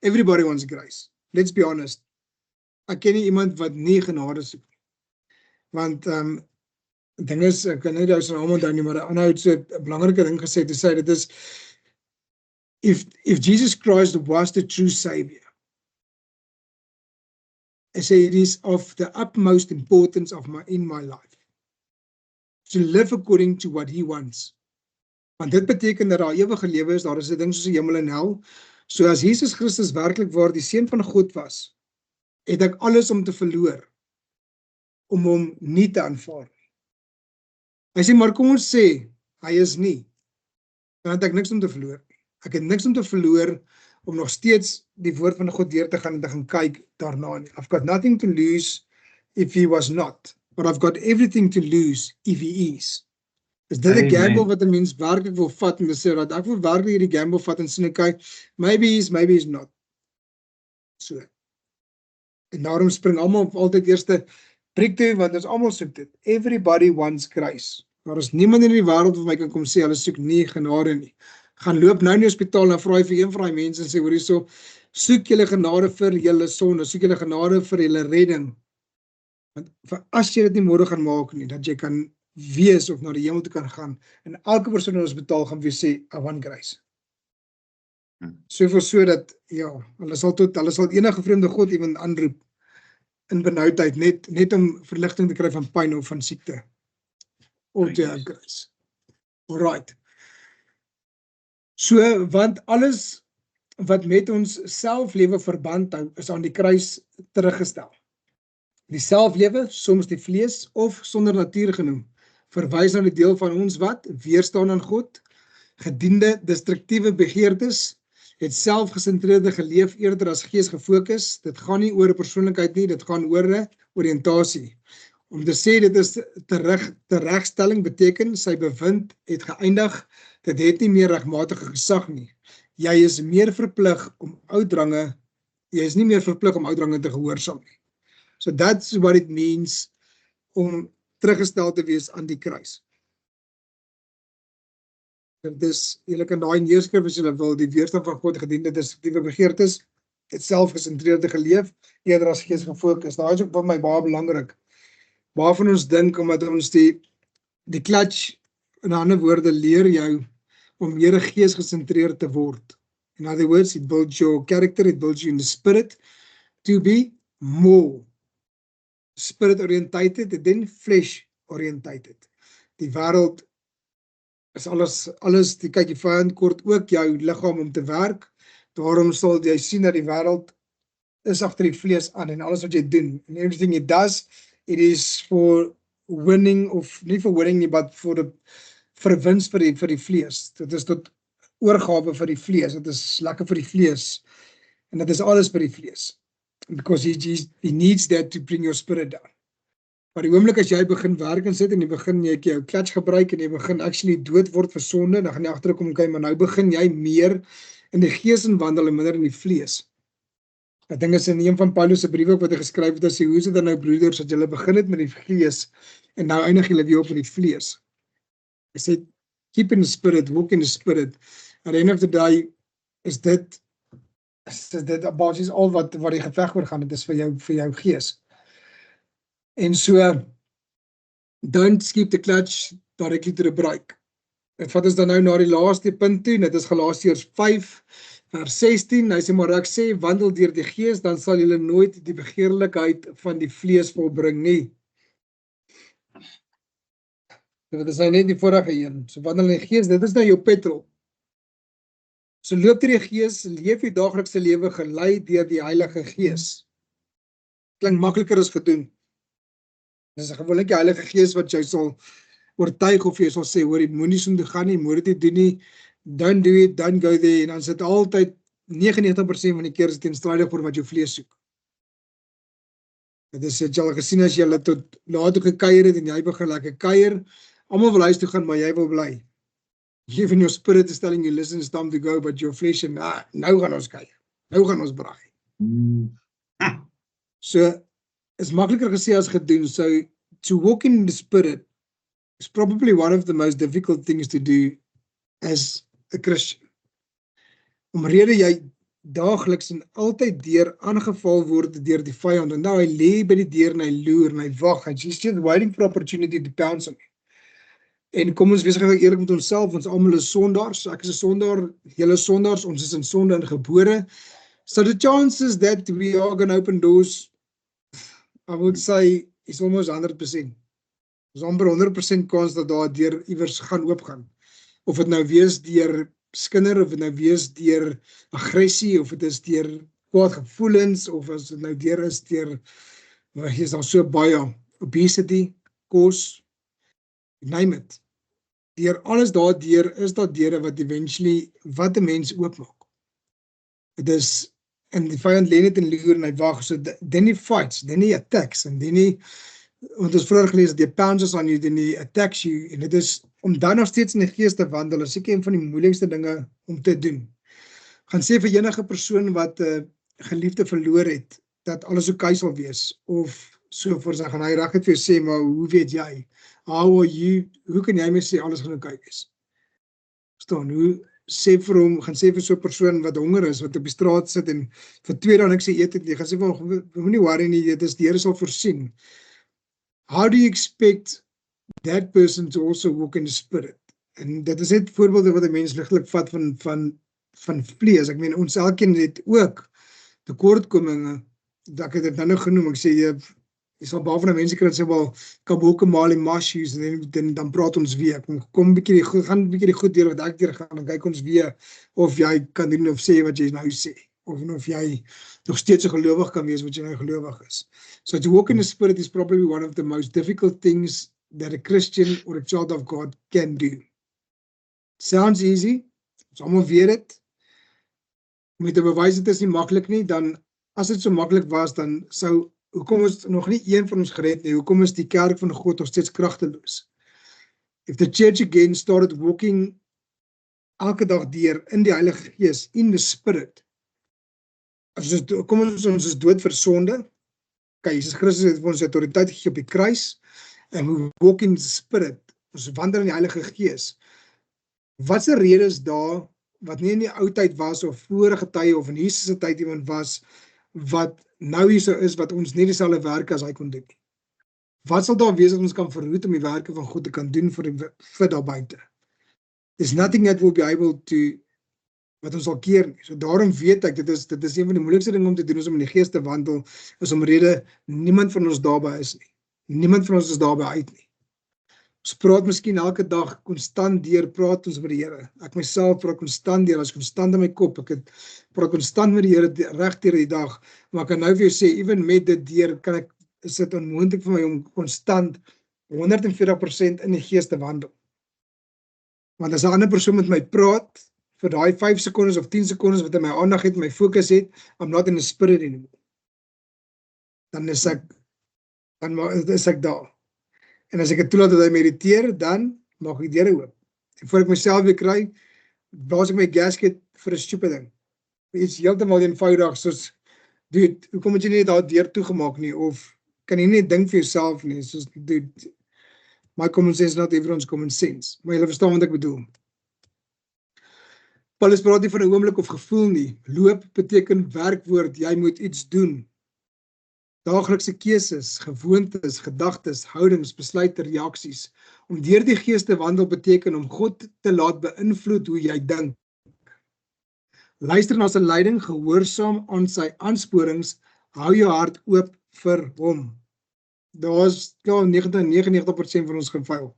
Everybody wants grace. Let's be honest. Ek ken nie iemand wat nie genade soek nie. Want ding is, ek kan nie jou se naam onthou nie, maar 'n ander het so 'n belangrike ding gesê te sê, dit is if Jesus Christ was the true Savior, I say it is of the utmost importance in my life to live according to what He wants. Want dit beteken dat daar ewige lewe is, daar is 'n ding soos 'n hemel en hel. So as Jesus Christus werklik waar die seun van God was, het ek alles om te verloor, om hom nie te aanvaar nie. Hy sê, maar kom ons sê, hy is nie, dan het ek niks om te verloor nie. Ek het niks om te verloor om nog steeds die woord van God deur te gaan en te gaan kyk daarna nie. I've got nothing to lose if he was not, but I've got everything to lose if he is. Is dit 'n gamble wat 'n mens werklik wil vat en sê dat ek wil werklik hierdie gamble vat en sê kyk, maybe he's not. So. En daarom spring almal altyd eerste breek toe, want ons almal soek dit. Everybody wants grace. Daar is niemand in die wêreld wat my kan kom sê hulle soek nie genade nie. Gaan loop nou in die hospitaal en vra jy vir een van daai mense en sê hoor hierso, soek julle genade vir julle sonde, soek julle genade vir julle redding. Want as jy dit nie môre gaan maak nie, dat jy kan wees of na die hemel toe kan gaan, en elke persoon in ons betaal gaan weer sê, I want grace. So dat, ja, hulle sal enige vreemde God iemand aanroep in benoudheid, net om verligting te kry van pyn of van siekte. Or to have grace. Alright. So, want alles wat met ons selflewe verband hou, is aan die kruis teruggestel. Die selflewe, soms die vlees of sonder natuur genoem, verwys na die deel van ons wat weerstaan aan God, gediende destruktiewe begeertes, het selfgesentreerde geleef eerder as gees gefokus. Dit gaan nie oor 'n persoonlikheid nie, dit gaan oor 'n oriëntasie. Om te sê dit is teregstelling beteken sy bewind het geëindig, dit het nie meer regmatige gesag nie. Jy is nie meer verplig om oudrange te gehoorsaam nie. So that's what it means om teruggestel te wees aan die kruis. Dus julle kan daai neerskryf as julle wil, die weerstand van God gediende destruktiewe begeertes, het selfgesentreerde geleef, eerder as gees gefokus. Daai is ook vir my baie belangrik. Waarvan ons dink, omdat ons die clutch, in ander woorde, leer jou om meer geesgesentreerd te word. In other words, it builds your character, it builds you in the spirit to be more spirit-orientated and then flesh-orientated. Die wêreld is alles, kyk die vyand kort ook jou liggaam om te werk, Daarom sal jy sien dat die wêreld is agter die vlees aan en alles wat jy doen. And everything it does, it is for winning of nie vir winning nie, but vir 'n wins vir die vlees. Dit is tot oorgawe vir die vlees. Dit is lekker vir die vlees. En dit is alles vir die vlees. Because he needs that to bring your spirit down. Maar die oomblik as jy begin werk en sit en jy begin jy jou clutch gebruik en jy begin actually dood word vir sonde, dan gaan jy agterkom, okay, maar nou begin jy meer in die gees en wandel en minder in die vlees. Ek dink is in een van Paulus se briewe wat hy geskryf het, hoe is dit dan nou broeders, dat julle begin het met die gees en nou eindig julle weer op met die vlees. Hy sê, keep in the spirit, walk in the spirit. At the end of the day, is dit basies al wat die geveg oor gaan, dit is vir jou gees. En so, don't skip the clutch directly to the brake. Dit vat ons dan nou na die laaste punt toe, dit is Galasiërs 5, vers 16, hy sê, maar ek sê, wandel deur die gees, dan sal julle nooit die begeerlikheid van die vlees volbring nie. Dit is nou net die vorige een, so wandel in die gees, dit is nou jou petrol. So loop deur die gees, leef jou daaglikse lewe gelei deur die Heilige Gees. Klink makliker as gedoen. Dis gewoonlik die Heilige Gees wat jy sal oortuig of jy sal sê, hoor, jy moenie so toe gaan nie, moet dit doen nie, don't do it, don't go there, en dan sit altyd 99% van die keer is dit teenstrydig vir wat jou vlees soek. Dit is het jy al gesien as jy tot laat toe gekuier het en jy begin lekker kuier, almal wil huis toe gaan, maar jy wil bly. Even your spirit is telling you, listen, it's time to go, but your flesh, nou gaan ons kuier, nou gaan ons braai. So, is makliker gesê as gedoen. So, to walk in the spirit is probably one of the most difficult things to do as a Christian. Omrede jy daagliks en altyd deur aangeval word deur die vyand, en nou hy lê by die deur en hy loer en hy wag, and she's just waiting for opportunity to pounce on me. En kom ons wees eerlik met onsself, ons almal is sondaars, ek is 'n sondaar, julle is sondaars, ons is in sonde ingebore. So the chances that we are going to open doors, I would say, is almost 100%. Ons amper 100% kans dat daar deur iewers gaan oopgaan. Of dit nou wees deur skinder, of dit nou wees deur aggressie, of dit is deur kwaad gevoelens, of as dit nou deur is deur, hier is daar so baie, obesity, kos, name it. Deur alles daardeur is daar deure wat eventually, wat 'n mens oopmaak. Dit is, en die vyand lê net en loer en hy wag, so then he fights, then he attacks, en then he, want ons vroeger gelees, die pounces on you, then he attacks you, en dit is, om dan nog steeds in die gees te wandel, is seker een van die moeilikste dinge om te doen. Gaan sê vir enige persoon wat geliefde verloor het, dat alles oké sal wees, of so voor sy gaan hy reg het vir jou sê, maar hoe weet jy? How are you? Hoe kan jy my sê alles gaan oké wees? Verstaan, hoe sê vir hom, gaan sê vir so 'n persoon wat honger is, wat op die straat sit en vir 2 dae niks eet het nie, gaan sê vir hom, moenie worry nie, dit is die Here sal voorsien. How do you expect that person to also walk in the spirit? En dit is net voorbeelde wat 'n mens ligtelik vat van vlees. Ek meen, ons elkeen het ook tekortkominge, dat ek het dit nou nog genoem, ek sê, jy sal baie van die mense kry en sê, wel, kaboke mali mashues, en dan praat ons weer, gaan 'n bietjie die goed deur wat ek deur gaan, en kyk ons weer, of jy kan doen of sê wat jy nou sê, of jy nog steeds so gelowig kan wees wat jy nou gelowig is. So to walk in the spirit is probably one of the most difficult things that a Christian or a child of God can do. Sounds easy, ons almal weet dit, om dit te bewys dit is nie maklik nie, dan, as dit so maklik was, dan sou, hoekom is nog nie een van ons gered nie, hoekom is die kerk van God nog steeds kragteloos? If the church again started walking elke dag deur in die Heilige Gees, in the Spirit, kom ons is dood vir sonde, okay, Jesus Christus het vir ons autoriteit gegee op die kruis, en we walk in the Spirit, ons wandel in die Heilige Gees. Wat se rede is daar, wat nie in die ou tyd was, of vorige tye, of in Jesus se tyd iemand was, wat nou hier so is, wat ons nie dieselfde werke as hy kon doen. Wat sal daar wees dat ons kan verhoed om die werke van God te kan doen vir daar buite? There's nothing that will be able to, wat ons sal keer nie. So daarom weet ek, dit is een van die moeilikste dinge om te doen, is om in die gees te wandel, is omrede niemand van ons daarby is nie. Niemand van ons is daarby uit nie. Ons praat miskien elke dag konstant deur, praat ons met die Here. Ek myself praat konstant deur, as konstant in my kop. Ek praat konstant met die Here reg deur die dag. Maar ek kan nou vir jou sê, ewen met dit deur is dit onmoontlik vir my om konstant 140% in die gees te wandel. Want as 'n ander persoon met my praat vir daai 5 sekondes of 10 sekondes wat in my aandag het, my fokus het, I'm not in the spirit anymore. Dan is ek daar. En as ek het toelaat dat hy mediteer, dan maak ek die deure oop. En voor ek myself weer kry, blaas ek my gasket vir 'n stupid ding. Iets heeltemal eenvoudig soos, dude, hoekom het jy nie daar deur toegemaak nie, of kan jy nie dink vir jouself nie, soos, dude, my common sense, not everyone's common sense. Maar julle verstaan wat ek bedoel. Paulus praat nie van 'n oomblik of gevoel nie. Loop beteken werkwoord, jy moet iets doen. Daaglikse keuses, gewoontes, gedagtes, houdings, besluite, reaksies. Om deur die gees te wandel beteken om God te laat beïnvloed hoe jy dink. Luister na sy leiding, gehoorsaam aan sy aansporings, hou jou hart oop vir hom. Daar is 99% van ons gefaal.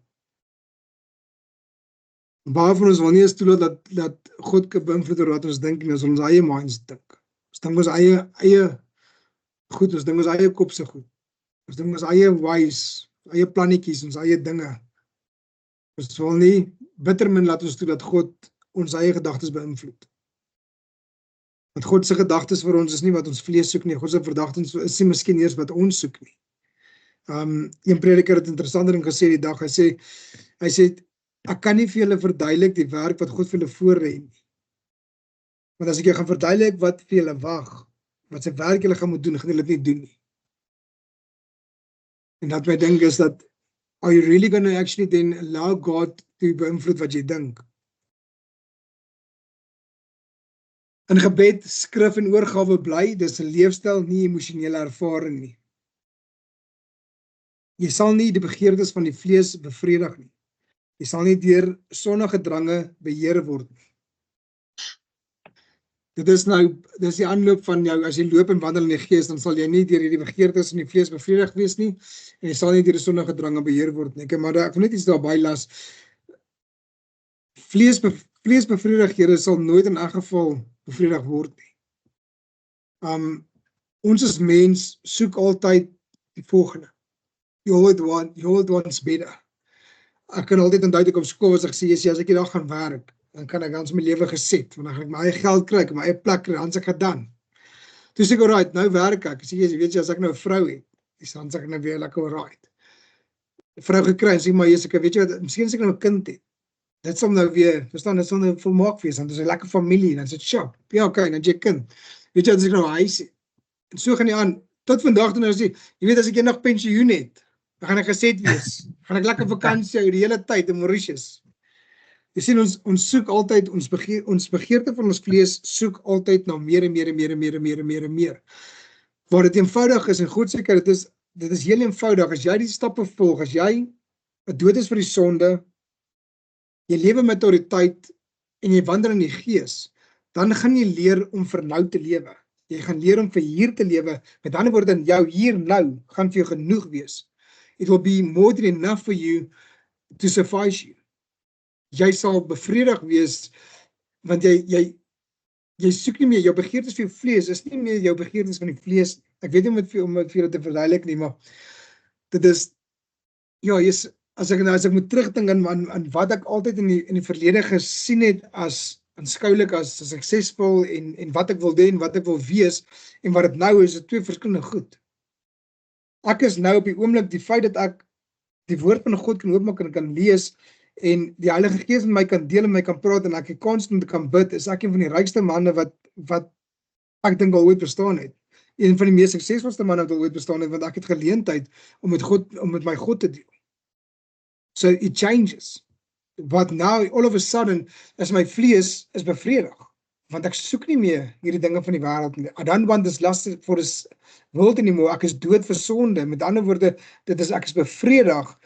Baie van ons wil nie eens toelaat dat God kan beïnvloed oor wat ons dink nie, ons ons eie minds dink. Ons dink ons eie goed, ons dink ons eie kopse goed. Ons dink ons eie ways, eie plannetjies, ons eie dinge. Ons wil nie bitter min laat ons toe dat God ons eie gedagtes beïnvloed. Want God se gedagtes vir ons is nie wat ons vlees soek nie. God se gedagtes is nie miskien eers wat ons soek nie. Een prediker het interessant ding gesê die dag. Hy sê ek kan nie vir julle verduidelik die werk wat God vir julle voorlê nie. Want as ek jou gaan verduidelik wat vir julle wag, wat sy werk julle gaan moet doen, gaan julle dit nie doen nie. En dat my dink is dat, are you really going to actually then allow God to beïnvloed wat jy dink? In gebed, skrif en oorgawe bly, dis 'n leefstyl, nie emosionele ervaring nie. Jy sal nie die begeertes van die vlees bevredig nie. Jy sal nie deur sondige drange beheer word nie. Dit is die aanloop van jou, as jy loop en wandel in die gees, dan sal jy nie deur hierdie begeertes in die vlees bevredig wees nie, en jy sal nie deur die sondige drange beheer word nie. Maar ek wil net iets daarby las. Vleesbevredighede sal nooit in elk geval bevredig word nie. Ons as mens soek altyd die volgende. You always wants better. Ek kan altyd onthou ek op skool as ek sê, as ek die dag gaan werk, dan kan ek gans my lewe geset, want dan gaan ek my eie geld kry, my eie plek kry, dan is ek gedaan. Toe sê ek, alright, nou werk ek. Weet jy, as ek nou 'n vrou het, dan is ek nou weer lekker alright. 'n Vrou gekry, en sê maar, Jesus, weet jy wat, miskien as ek nou 'n kind het, dit sal nou weer, verstaan, dit sal nou volmaak wees, dan is 'n lekker familie, dan is dit sharp, ja, okay, dan jy kind. Weet jy, as ek nou 'n huis het, en so gaan jy aan, tot vandag toe nou sê, jy weet, as ek eendag pensioen het, dan gaan ek geset wees, gaan ek lekker vakansie hou die hele tyd in Mauritius. Jy sien, ons soek altyd, ons begeerte van ons vlees soek altyd na meer en meer. Waar dit eenvoudig is, en God sê, dit is heel eenvoudig, as jy die stappe volg, as jy dood is vir die sonde, jy lewe met autoriteit, en jy wandel in die gees, dan gaan jy leer om vir nou te lewe. Jy gaan leer om vir hier te lewe, met ander woorde, in jou hier nou, gaan vir jou genoeg wees. It will be more than enough for you to suffice you. Jy sal bevredig wees, want jy soek nie meer, jou begeertes vir jou vlees, is nie meer jou begeertes van die vlees. Ek weet nie om het vir jou te verduidelik nie, maar dit is, ja, as ek moet terugdink aan wat ek altyd in die verlede gesien het as aanskoulik as suksesvol en wat ek wil doen, wat ek wil wees, en wat dit nou is, dit twee verskillende goed. Ek is nou op die oomblik, die feit dat ek die woord van God kan oopmaak en kan lees, en die Heilige Gees met my kan deel en my kan praat, en ek die kans om te kan bid, is ek een van die rykste manne wat ek dink al ooit bestaan het. Een van die mees suksesvolste manne wat al ooit bestaan het, want ek het geleentheid om met my God te deel. So it changes. But now, all of a sudden, is my vlees is bevredig. Want ek soek nie meer hierdie dinge van die wêreld nie. I don't want this lust for this world anymore. Ek is dood vir sonde. Met ander woorde, ek is bevredig,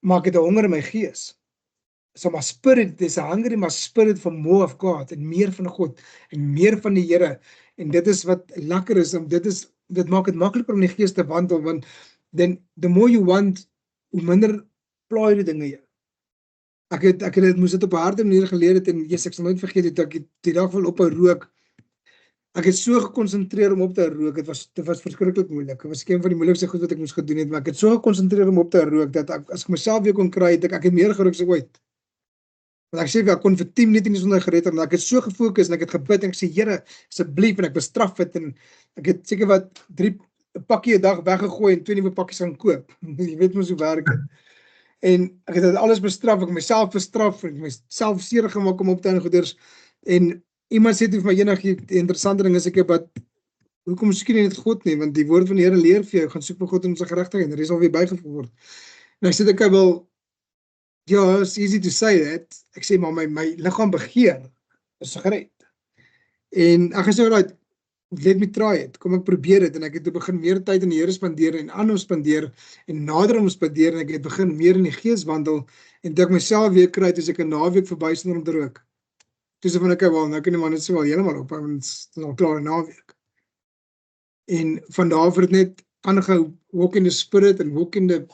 maar ek het 'n honger in my gees. So my spirit, there's a hunger in my spirit for more of God, en meer van God, en meer van die Here. En dit is wat lekker is, dit maak het makliker om die gees te wandel, want then the more you want, hoe minder plaai die dinge jou. Ek het dit moes dit op 'n harde manier geleer het en ek sal nooit vergeet het, ek die dag wil ophou rook. Ek het so gekonsentreer om op te rook, dit was verskriklik moeilik. Dit was een van die moeilikste goed wat ek moes gedoen het, maar ek het so gekonsentreer om op te rook, dat as ek myself weer kon kry, ek het meer gerook as ooit. Want ek sê vir ek kon vir 10 minute nie sonder gered, maar ek het so gefokus en ek het gebid en ek sê, Here, asseblief, en ek bestraf dit en ek het seker wat 3 pakkie 'n dag weggegooi en 2 nuwe pakkies gaan koop. Jy weet mos hoe werk dit. En ek het dit alles bestraf, ek het myself bestraf, ek het myself seer gemaak om op te hou goeders. En iemand sê vir my die interessante ding is wat hoekom miskien nie dit God nie, want die woord van die Here leer vir jou, gaan soek vir God in sy geregtigheid, en hy sal weer bygevoeg word. En ek sê ek wel, ja, it's easy to say that. Ek sê maar my liggaam begeer 'n sigaret. En ek gesê right, let me try it. Kom ek probeer dit en ek het begin meer tyd in die Here spandeer en aan hom spandeer en nader hom spandeer en ek het begin meer in die gees wandel en toe ek myself weer kry as ek 'n naweek verby sonder om te rook. Toe sê van ek wel, nou kan die man net so wel heeltemal op, want dit is al klaar 'n naweek. En van daar af het net aangehou walk in the spirit en walk in the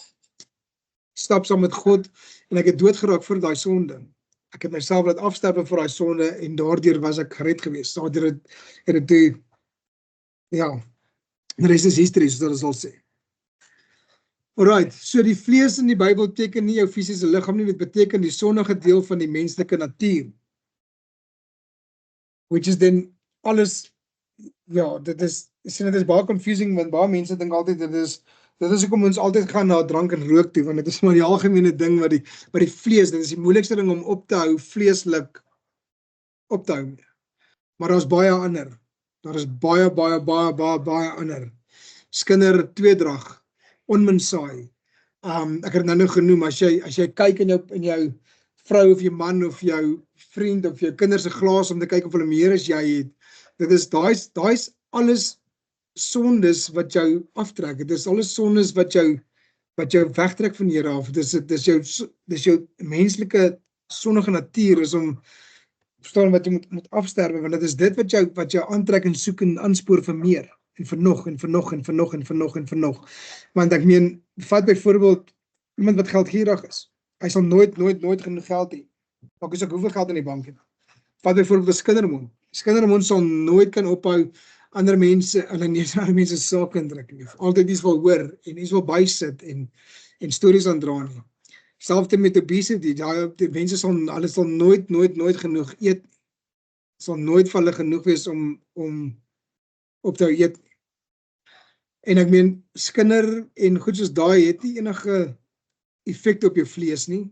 stap saam met God en ek het doodgeraak vir daai sonde. Ek het myself laat afsterwe vir daai sonde en daardeur was ek gered geweest. Daardeur het dit ja, die res is history, soos hulle sal sê. Alright, so die vlees in die Bybel beteken nie jou fisiese liggaam nie, dit beteken die sondige deel van die menslike natuur. Which is then alles, ja, dit is baie confusing, want baie mense dink altyd dit is hoekom ons altyd gaan na drank en rook toe, want dit is maar die algemene ding wat die vlees, dit is die moeilikste ding om op te hou, vleeslik op te hou. Maar daar is baie ander. Daar is baie ander. Skinder, tweedrag, onminsaai. Ek het nou genoem, as jy kyk in jou vrou of jou man of jou vriend of jou kinders se glas om te kyk of hulle meer as jy het, dit is daai is alles sondes wat jou aftrek. Dit is alles sondes wat jou wegtrek van die Here af. Dis jou menslike sondige natuur is om verstaan wat jy moet afsterwe, want dit is dit wat jou aantrek en soek en aanspoor vir meer en vir nog en vir nog en vir nog en vir nog en vir nog. Want ek meen, vat byvoorbeeld iemand wat geldgierig is. Hy sal nooit genoeg geld hê. Maak is ook hoeveel geld in die bank het. Vat byvoorbeeld 'n skindermond. Skindermond sal nooit kan ophou ander mense, hulle nie ander mense sake indruk nie. Altyd iets wil hoor en iets wil bysit en stories aandra nie. Selfs met obesity, die mense hulle sal nooit genoeg eet nie. Sal nooit vir hulle genoeg wees om op te eet nie. En ek meen, skinder en goed soos daai het nie enige effek op jou vlees nie.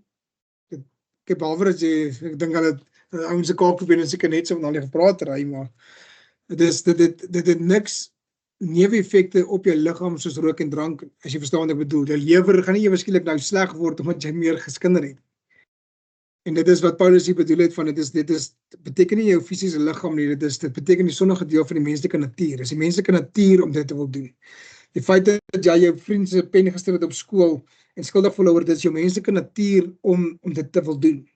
Ek heb behalwe dat ek dink aan het ouens se kaak probeer en seker net so van al die gepraat ry, maar dit het niks neeweffekte op jou liggaam soos rook en drank, as jy verstaan wat ek bedoel. Jou lewer gaan nie ewe skielik nou sleg word omdat jy meer geskinder het. En dit is wat Paulus hier bedoel het van dit beteken nie jou fisiese liggaam nie, dit beteken die sondige deel van die menslike natuur. Dit is die menslike natuur om dit te wil doen. Die feit dat jy jou vriend se pen gesteel het op skool en skuldig voel oor dit is jou menslike natuur om dit te wil doen.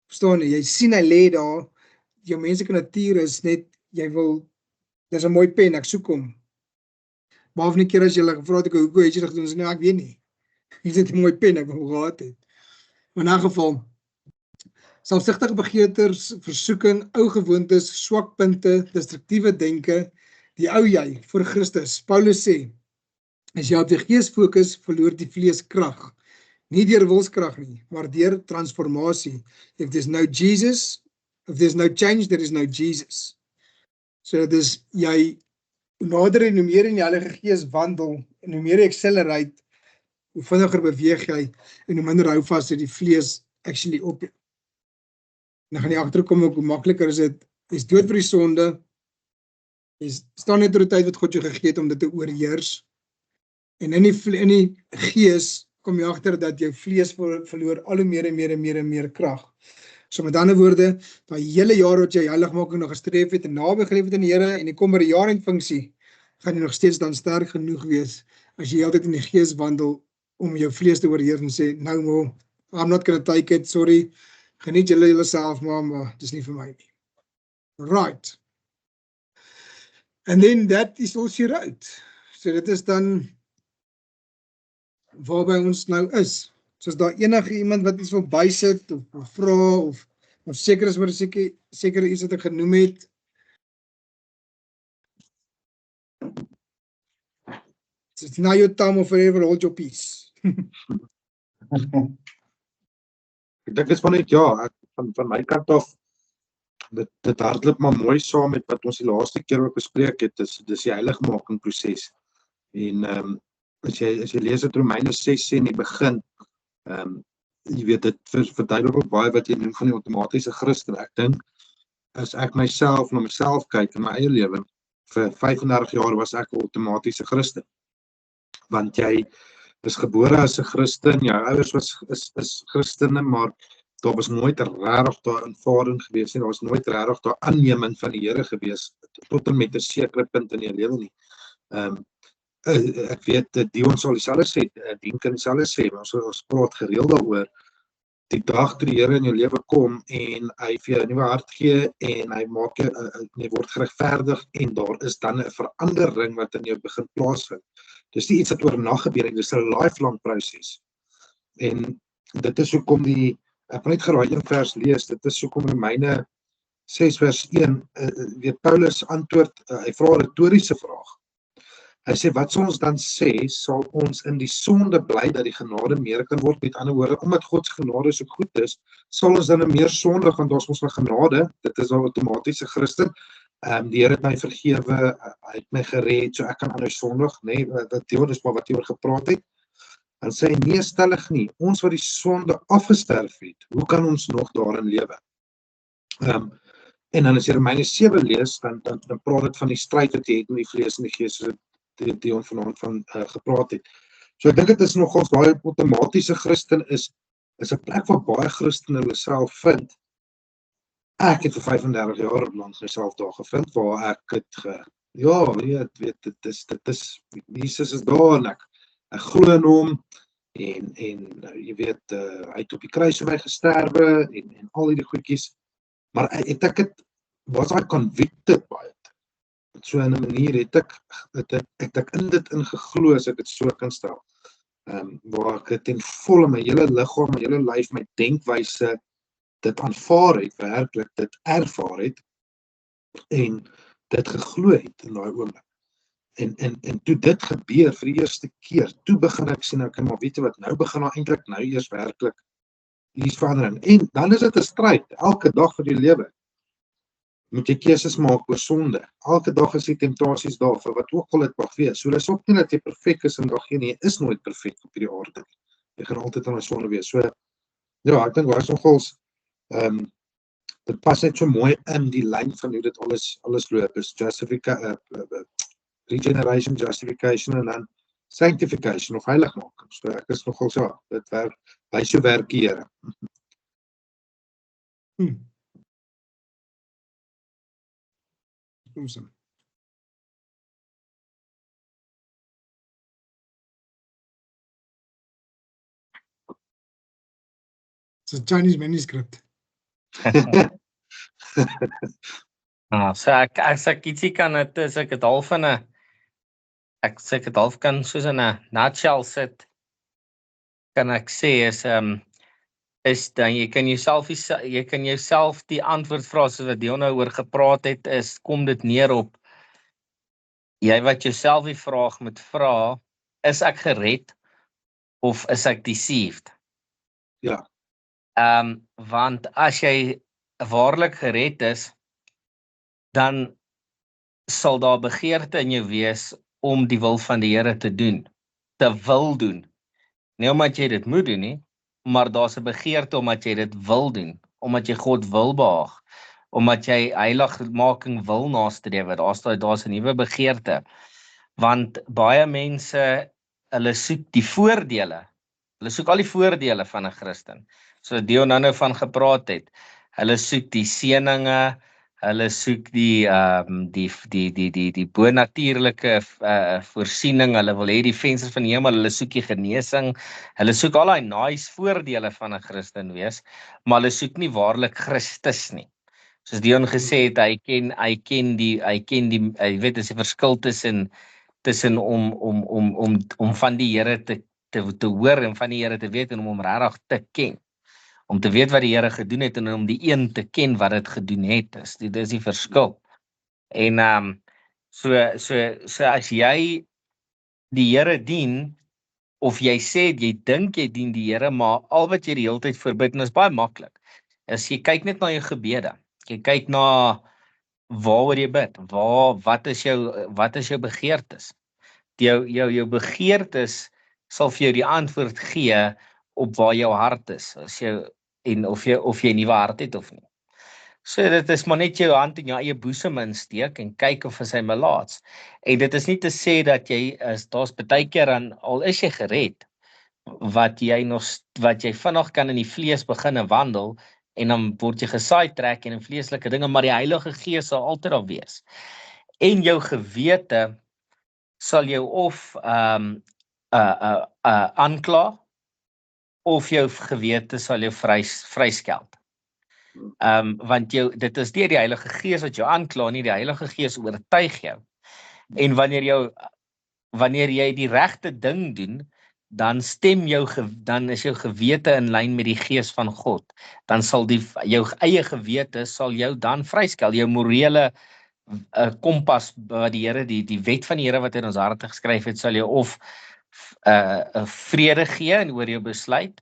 Verstaan jy? Jy sien hy lê daar, jou menslike natuur is net dis 'n mooi pen, ek soek hom. Behalwe 'n keer as jy gevra het, hoe het jy dit gedoen? Sê, nee, ek weet nie. Hier is 'n mooi pen, ek wil gehad het. Maar in 'n geval, selfsugtige begeertes, versoeking, ou gewoontes, swakpunte, destruktiewe denke, die ou jy voor Christus. Paulus sê, as jy op die gees fokus, verloor die vlees krag. Nie deur wilskrag nie, maar deur transformasie. If there's no change, there is no Jesus. So dit is, jy nader en hoe meer in die Heilige Gees wandel, en hoe meer jy accelerate, hoe vinniger beweeg jy, en hoe minder hou vas die vlees actually op jou. En dan gaan jy agterkom ook hoe makliker is dit, jy is dood vir die sonde, jy staan net oor die tyd wat God jou gegee het om dit te oorheers, en in die gees kom jy agter dat jou vlees verloor al hoe meer krag. So met ander woorde, daai hele jaar wat jy heiligmaking nog gestreef het en naby geleef het aan die Here en jy kom by die jaar-eindfunksie, gaan jy nog steeds dan sterk genoeg wees as jy altyd in die gees wandel om jou vlees te oorheers en sê, nou more, I'm not gonna take it, sorry, geniet julle self maar dis nie vir my nie. Right. And then that is also right. So dit is dan waarby ons nou is. So as daar enige iemand wat iets wil bysit of vra of seker is oor seker iets wat ek genoem het. It's now your time or forever hold your peace. Ek dink is van net ja, van my kant af, dit hardloop maar mooi saam met wat ons die laaste keer ook bespreek het, dis die heiligmaking proses. En as jy lees uit Romeine 6 sê in die begin, jy weet dit verduidelik ook baie wat jy noem van die outomatiese Christen. Ek dink, as ek na myself kyk in my eie lewe, vir 35 jaar was ek 'n outomatiese Christen. Want jy is gebore as 'n Christen, jou ouers is Christene, maar daar was nooit regtig daar aanvaarding gewees nie, daar was nooit regtig daar aanneming van die Here gewees, tot en met 'n sekere punt in jou lewe nie. Ek weet, Dion sal dieselfde sê, Dien kan dieselfde sê, maar ons praat gereeld daaroor, die dag toe die Here in jou lewe kom, en hy vir jou 'n nuwe hart gee, en hy maak jy word geregverdig, en daar is dan 'n verandering wat in jou begin plaasvind. Dis nie iets wat oornag gebeur nie, dis 'n lifelong proses. En dit is hoekom ek wil net geraai een vers lees, dit is hoekom Romeine 6 vers 1, weet Paulus antwoord, hy vra 'n retoriese vraag. Hy sê, wat sal ons dan sê, sal ons in die sonde bly dat die genade meer kan word? Met ander woorde, omdat God se genade so goed is, sal ons dan meer sondig, want ons ons genade, dit is al outomatiese Christen, die Here het my vergewe, hy het my gered, so ek kan aanhou sondig, nee, dit is maar wat jy oor gepraat het. Dan sê hy, nee, stellig nie, ons wat die sonde afgesterf het, hoe kan ons nog daarin lewe? En dan as jy Romeine 7 lees, dan praat dit van die stryd wat jy het met die vlees en die gees, soos Dion vanaand van gepraat het. So ek dink dit is nogals daai outomatiese Christen is 'n plek waar baie Christene hulle self vind. Ek het vir 35 jaar lank myself daar gevind, waar ek het weet, dit is, Jesus is daar, en ek glo in hom, en jy weet, hy het op die kruis vir my gesterwe, en al die goedjies, maar was hy convicted by it? So in 'n manier het ek in dit ingeglo, as ek dit so kan stel, waar ek het ten volle my hele liggaam, my hele lyf, my denkwyse, dit aanvaar het, werklik dit ervaar het, en dit geglo het in daai oomblik. En toe dit gebeur vir die eerste keer, toe begin ek sien, okay, maar weet jy wat, nou begin daar eintlik nou eers werklik hier's verandering. En dan is dit 'n stryd, elke dag van die lewe. Moet jy keuses maak oor sonde. Elke dag is die temptasies daar, vir wat ook al dit mag wees. So dis ook nie dat jy perfek is en dag geen, jy is nooit perfek op hierdie aarde. Jy gaan altyd aan 'n sonde wees. So ja, ek dink waar is nogals dit pas net so mooi in die lyn van hoe dit alles loop. Is regeneration, justification en dan sanctification of heiligmaking. So ek is nogals dit werk, hy so werk die Here. Awesome. It's a Chinese manuscript. So as ek ietsie kan, ek het half in 'n, ek het half kan soos in 'n nutshell sit, kan ek sê is dan jy kan jouself die antwoord vra, soos wat Dion nou oor gepraat het, kom dit neer op, jy wat jouself die vraag moet vra, is ek gered, of is ek deceived? Ja. Want as jy waarlik gered is, dan sal daar begeerte in jou wees om die wil van die Here te doen, te wil doen. Nie omdat jy dit moet doen nie, maar daar's 'n begeerte omdat jy dit wil doen, omdat jy God wil behaag, omdat jy heiligmaking wil nastreef, daar's 'n nuwe begeerte. Want baie mense, hulle soek die voordele, hulle soek al die voordele van 'n Christen. So Dion nou van gepraat het, hulle soek die seëninge, hulle soek die bonatuurlike voorsiening, hulle wil hê die vensters van die hemel, hulle soek die genesing, hulle soek al daai nice voordele van 'n Christen wees, maar hulle soek nie waarlik Christus nie. Soos Dion gesê het, hy weet, is die verskil tussen om van die Here te hoor en van die Here te weet en om hom regtig te ken. Om te weet wat die Here gedoen het en om die een te ken wat dit gedoen het. Dis die verskil. En so as jy die Here dien, of jy sê jy dink jy dien die Here, maar al wat jy die hele tyd verbid, en is baie maklik, is jy kyk net na jou gebede. Jy kyk na waaroor jy bid. Wat is jou begeertes? Jou begeertes sal vir jou die antwoord gee op waar jou hart is. En of jy 'n nuwe hart het of nie. So dit is maar net jou hand in jou eie boesem insteek en kyk of hy melaats. En dit is nie te sê dat daar's baie keer al is jy gered, wat jy vinnig kan in die vlees begin wandel en dan word jy gesidetrack en in vleeslike dinge, maar die Heilige Gees sal altyd daar wees. En jou gewete sal jou of aankla of jou gewete sal jou vryskeld. Want dit is nie die Heilige Gees wat jou aankla nie, die Heilige Gees oortuig jou. En wanneer jy die regte ding doen, dan is jou gewete in lyn met die Gees van God. Dan sal jou eie gewete sal jou dan vryskel, jou morele kompas wat die Here, die wet van die Here wat in ons harte geskryf het, sal jou of vrede gee en oor jou besluit,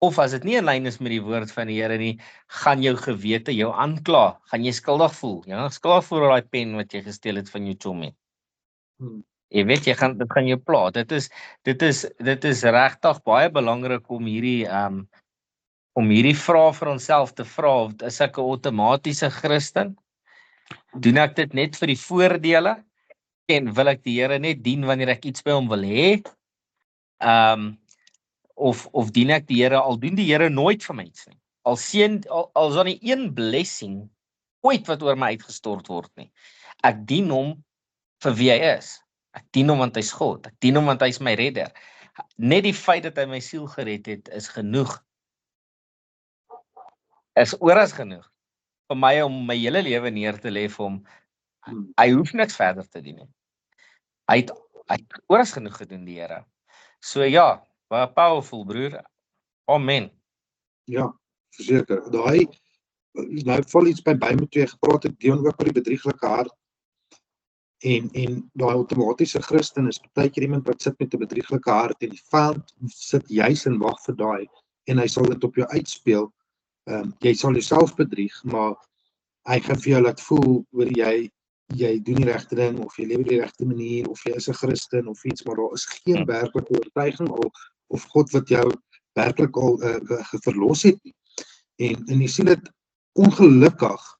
of as dit nie in lyn is met die woord van die Here nie, gaan jou gewete jou aankla, gaan jy skuldig voel. Ja, skuldig voel oor daai pen wat jy gesteel het van jou chomie. Jy weet, dit gaan jou pla. Dit is regtig baie belangrik om hierdie vraag vir onsself te vra. Is ek 'n outomatiese Christen? Doen ek dit net vir die voordele? En wil ek die Here net dien wanneer ek iets by hom wil hê? Of dien ek die Here, al doen die Here nooit vir my iets nie. Al is daar nie een blessing ooit wat oor my uitgestort word nie. Ek dien hom vir wie hy is. Ek dien hom want hy's God. Ek dien hom want hy's my redder. Net die feit dat hy my siel gered het, is genoeg. Is oor as genoeg vir my om my hele lewe neer te lê vir hom. Hy hoef niks verder te doen nie. Hy het oor as genoeg gedoen, die Here. So ja, baie powerful, broer. Amen. Ja, verseker. Nou val iets by my moet jy gepraat het, Dion, ook oor die bedrieglike hart. En daai outomatiese Christen is baie keer iemand wat sit met 'n bedrieglike hart en die vyand sit juis en wag vir daai en hy sal dit op jou uitspeel. Jy sal jouself bedrieg, maar hy gaan vir jou laat voel oor jy doen die regte ding of jy lewe die regte manier of jy is 'n Christen of iets, maar daar is geen werklike oortuiging of God wat jou werklik al verlos het nie. En jy sien dit ongelukkig.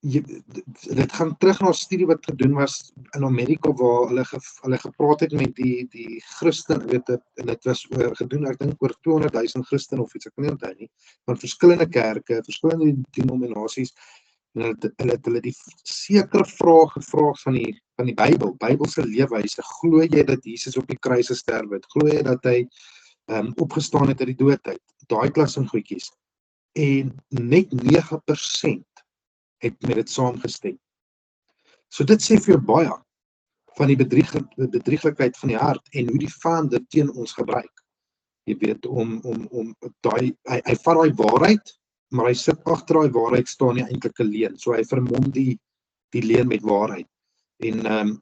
Dit gaan terug na 'n studie wat gedoen was in Amerika waar hulle gepraat het met die Christen, en dit was gedoen, ek dink oor 200,000 Christen of iets, ek kan nie onthou nie, van verskillende kerke, verskillende denominasies, en hulle die sekere vrae gevra van die Bybelse leefwyse. Glo jy dat Jesus op die kruis gesterf het? Glo jy dat hy opgestaan het uit die dood uit? Daai klas van goedjies. En net 9% het met dit saamgestem. So dit sê vir jou baie van die bedrieglikheid van die hart en hoe die vyand dit teen ons gebruik. Jy weet, hy vat daai waarheid, maar hy sit agter daai waarheid staan nie eintlik 'n leuen. So hy vermom die leuen met waarheid. En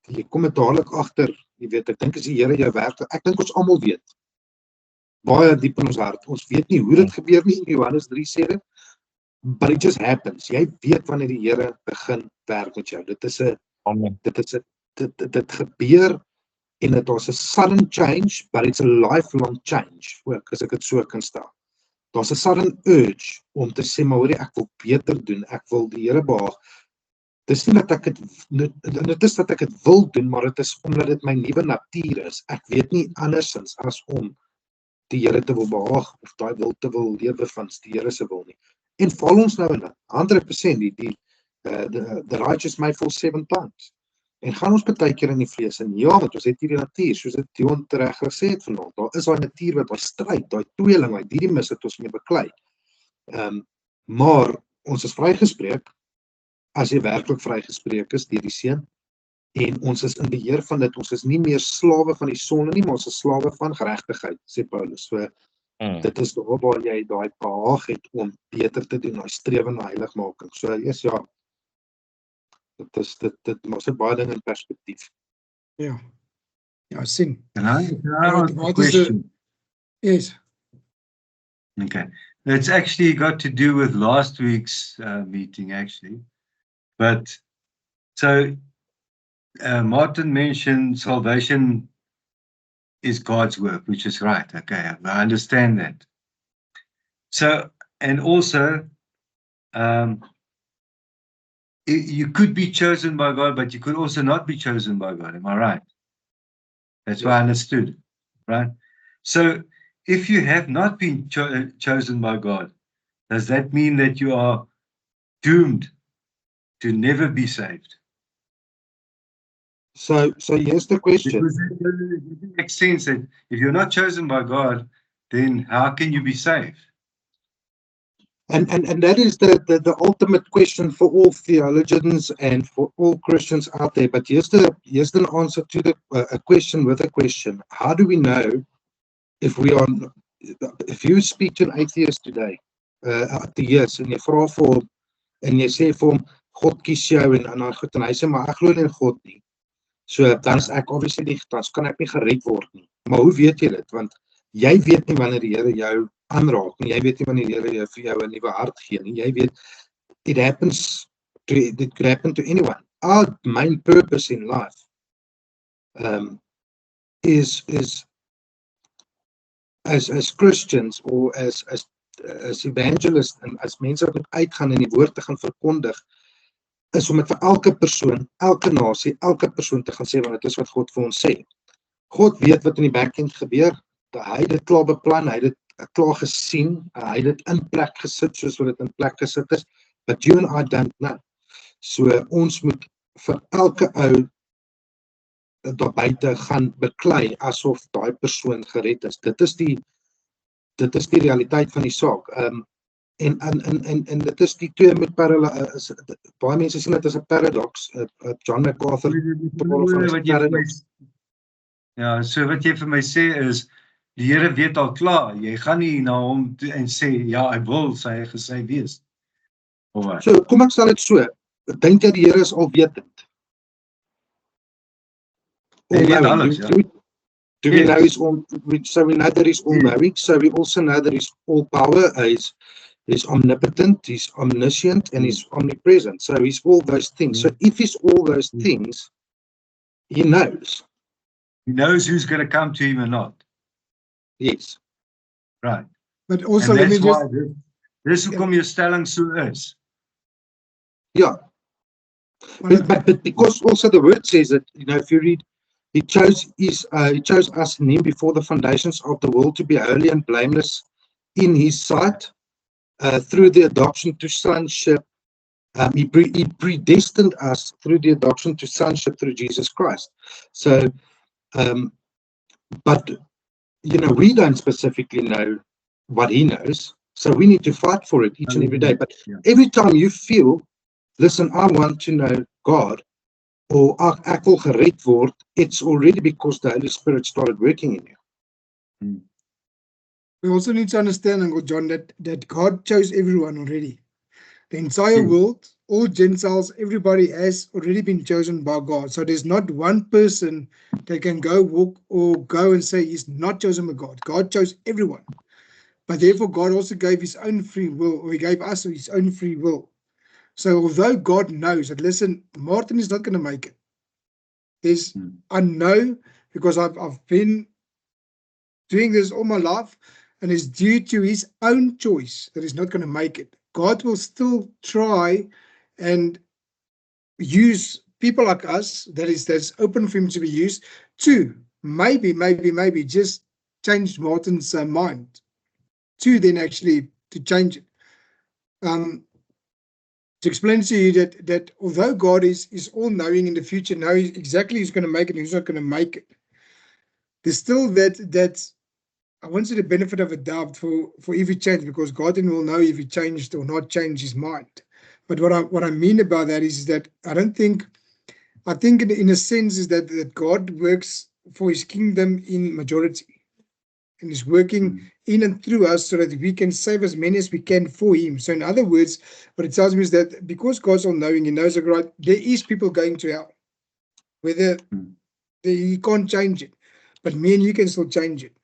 jy kom dit dadelik agter, jy weet, ek dink as die Here jou werk, ek dink ons almal weet, baie diep in ons hart, ons weet nie hoe dit gebeur nie, in Johannes 3 sê dit, but it just happens. Jy weet wanneer die Here begin werk met jou. Dit gebeur en dit was 'n sudden change, but it's a lifelong change, ook as ek dit so kan stel. Daar's 'n sudden urge om te sê, maar hoorie, ek wil beter doen, ek wil die Here behaag. Dis nie dat ek dit wil doen, maar dit is omdat dit my nuwe natuur is. Ek weet nie andersins as om die Here te wil behaag of daai wil te wil lewe van die Here se wil nie. En val ons nou in dit 100% the righteous may fall 7 times. En gaan ons baie keer in die vlees in, ja, want ons het hierdie natuur, soos dit Dion reg gesê het vanaand, daar is daai natuur wat daai stryd, daai tweeling, daai didymus het ons mee beklei. Maar ons is vrygespreek, as jy werklik vrygespreek is deur die Seun, En ons is in beheer van dit. Ons is nie meer slawe van die sonde nie, maar ons is slawe van geregtigheid, sê Paulus. So dit is waar jy daai behaag het om beter te doen, daai strewe na heiligmaking. So yes, ja, dit maak baie dinge in perspektief. Ja. Ja, sien. Can I ask a What is the- question? Yes. Okay. It's actually got to do with last week's meeting, actually. But so Martin mentioned salvation is God's work, which is right. Okay, I understand that. So, and also, you could be chosen by God, but you could also not be chosen by God. Am I right? That's what I understood, right? So, if you have not been chosen by God, does that mean that you are doomed to never be saved? So here's the question. Because it doesn't make sense that if you're not chosen by God, then how can you be saved? And that is the ultimate question for all theologians and for all Christians out there. But here's the answer to a question with a question. How do we know if you speak to an atheist today, atheist, en jy vra vir hom en jy sê vir hom God kies jou en dan goed en hy sê maar ek glo nie in God nie. So dan is ek obviously nie, dan kan ek nie gered word nie. Maar hoe weet jy dit? Want jy weet nie wanneer die Here jou aanraak nie. Jy weet nie wanneer die Here vir jou 'n nuwe hart gee nie. Jy weet it could happen to anyone. Our main purpose in life is as Christians or as evangelists en as mense wat moet uitgaan en die woord te gaan verkondig, is om dit vir elke persoon, elke nasie, elke persoon te gaan sê, want dit is wat God vir ons sê. God weet wat in die backend gebeur, hy het dit klaar beplan, hy het dit klaar gesien, hy het dit in plek gesit, soos wat dit in plek gesit is, but you and I don't know. So ons moet vir elke ou daar buite gaan beklei asof daai persoon gered is. Dit is die realiteit van die saak. En dit is die twee met baie mense sien dit as 'n paradox. John MacArthur Ja, so wat jy vir my sê is, die Here weet al klaar, jy gaan nie na hom toe en sê, ja, ek wil sy gesê wees. Of wat? So kom ek sal dit so, dink jy die Here is alwetend? Hy weet alles, ja. Do we know so we know that he's all knowing, so we also know that he's all power, he's omnipotent, he's omniscient, and he's omnipresent. So he's all those things. So if he's all those things, he knows. He knows who's going to come to him or not. Yes. Right. But also, And let me that's just, why dis hoekom jou stelling so is. Yeah. But because also the word says that, if you read, he chose us in him before the foundations of the world to be holy and blameless in his sight, through the adoption to sonship. He predestined us through the adoption to sonship through Jesus Christ. So, but we don't specifically know what he knows, so we need to fight for it each and every day. But every time you feel, listen, I want to know God, or ek wil gered word, it's already because the Holy Spirit started working in you. we also need to understand, Uncle John, that God chose everyone already. The entire world, all Gentiles, everybody has already been chosen by God. So there's not one person that can go and say he's not chosen by God. God chose everyone. But therefore God also gave his own free will, or he gave us his own free will. So although God knows that, listen, Martin is not going to make it. I know, because I've been doing this all my life, and it's due to his own choice that he's not going to make it. God will still try and use people like us, that's open for him to be used, to maybe just change Martin's mind, to then actually to change it. To explain to you that although God is all knowing in the future, knows exactly who's going to make it and who's not going to make it, there's still that I want you the benefit of a doubt for if he changed, because God then will know if he changed or not changed his mind. But what I mean about that is that I don't think I think in a sense is that God works for his kingdom in majority. And is working in and through us so that we can save as many as we can for him. So in other words, what it tells me is that because God's all-knowing, he knows right, there is people going to hell. Whether he can't change it, but me and you can still change it.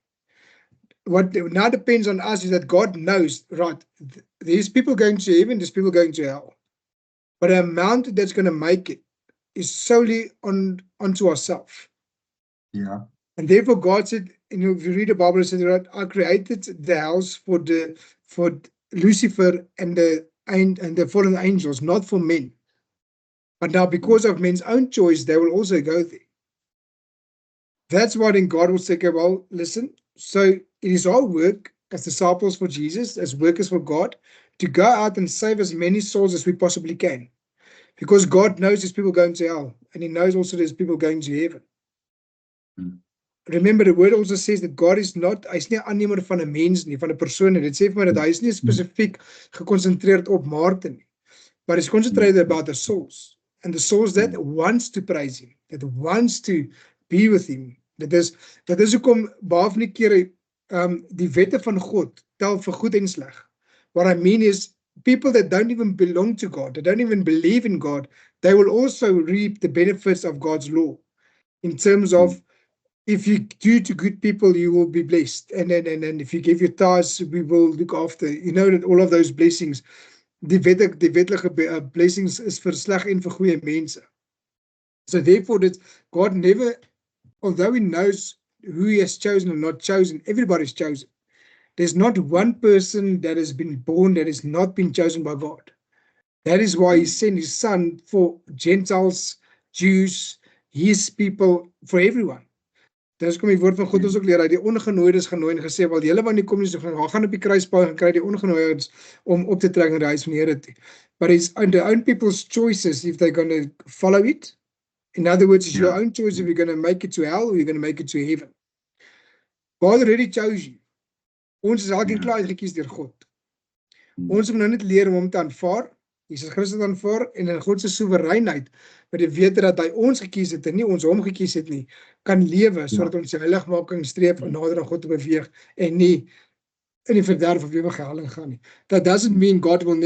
What now depends on us is that God knows, right, there's people going to heaven, there's people going to hell. But the amount that's going to make it is solely onto ourselves. Yeah. And therefore God said, if you read the Bible, it says, right, I created the house for Lucifer and the fallen angels, not for men. But now because of men's own choice, they will also go there. That's why then God will say, okay, well, listen, so it is our work as disciples for Jesus, as workers for God, to go out and save as many souls as we possibly can. Because God knows there's people going to hell, and he knows also there's people going to heaven. Remember, the word also says that God is not, hy is nie 'n aannemer van 'n mens nie, van 'n persoon nie. Dit sê vir my dat hy is nie spesifiek gekonsentreerd op Martin nie, but is concentrated about the souls, and the souls that wants to praise him, that wants to be with him. Dit is hoekom baie van die kere die wette van God tel vir goed en sleg. What I mean is, people that don't even belong to God, that don't even believe in God, they will also reap the benefits of God's law. In terms of, if you do to good people, you will be blessed. And if you give your tithes, we will look after. You know that all of those blessings, die wettige blessings is vir sleg en vir goeie mense. So therefore, God never, although he knows who he has chosen or not chosen, everybody's chosen. There's not one person that has been born that has not been chosen by God. That is why he sent his son for Gentiles, Jews, his people, for everyone. Dis kom die woord van God ons ook leer, hy die ongenooides genooi en gesê, wel julle wat nie kom nie, so gaan op die kruispaal en kry die ongenooides om op te trek in die huis van die Here toe. But it's their own people's choices if they're going to follow it. In other words, it's your own choice if you're going to make it to hell or you're going to make it to heaven. God already chose you. Ons is elkeen klaar uitgekies deur God. Ons moet nou net leer om hom te aanvaar, Jesus Christus aanvaar, en in God se soewereinheid, met die wete dat hy ons gekies het en nie ons hom gekies het nie, kan lewe, sodat ons die heiligmaking streef en nader aan God te beweeg, en nie in die verderf of ewige helling gaan nie. That doesn't mean God will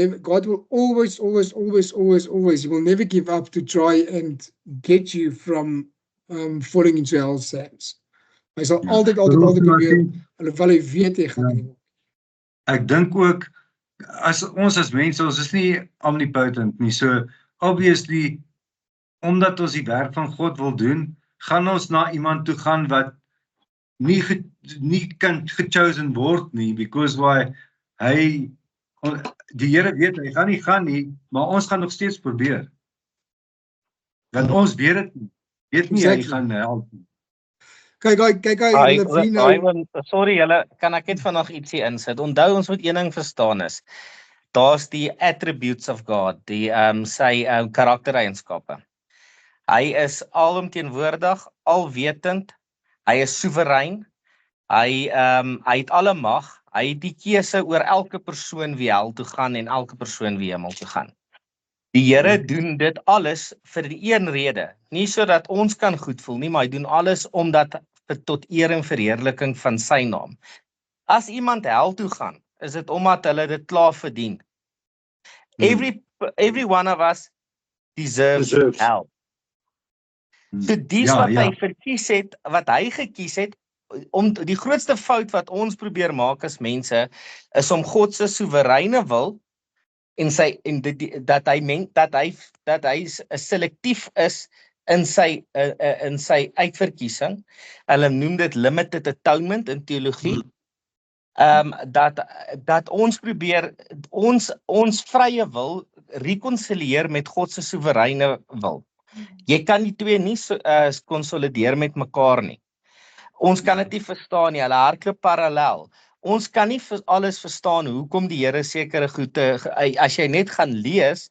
always, he will never give up to try and get you from falling into hell's hands. Hy sal altyd probeer, alhoewel hy weet hy gaan nie. Ek dink ook, as mense, ons is nie omnipotent nie, so obviously, omdat ons die werk van God wil doen, gaan ons na iemand toe gaan wat nie kan gechosen word nie, because why, die Here weet, hy gaan nie, maar ons gaan nog steeds probeer. Want ons weet nie, hy gaan help nie. Kyk, sorry julle, kan ek net vanaand ietsie insit? Onthou, ons moet een ding verstaan is, daar's die attributes of God, die sy karaktereienskappe. Hy is alomteenwoordig, alwetend, hy is soewerein, hy het alle mag, hy het die keuse oor elke persoon wie hel toe gaan en elke persoon wie hemel toe gaan. Die Here doen dit alles vir die een rede, nie sodat ons kan goed voel nie, maar hy doen alles omdat tot eer en verheerliking van sy naam. As iemand hel toe gaan, is dit omdat hulle dit klaar verdien. Every one of us deserves hell. So dies wat hy verkies het, wat hy gekies het, die grootste fout wat ons probeer maak as mense, is om God se soewereine wil en dat hy selektief is in sy uitverkiesing. Hulle noem dit limited atonement in teologie. Dat ons probeer ons vrye wil reconcilieer met God se soewereine wil. Jy kan die twee nie konsolideer met mekaar nie. Ons kan dit nie verstaan nie, hulle hardloop parallel. Ons kan nie alles verstaan hoekom die Here sekere goede, as jy net gaan lees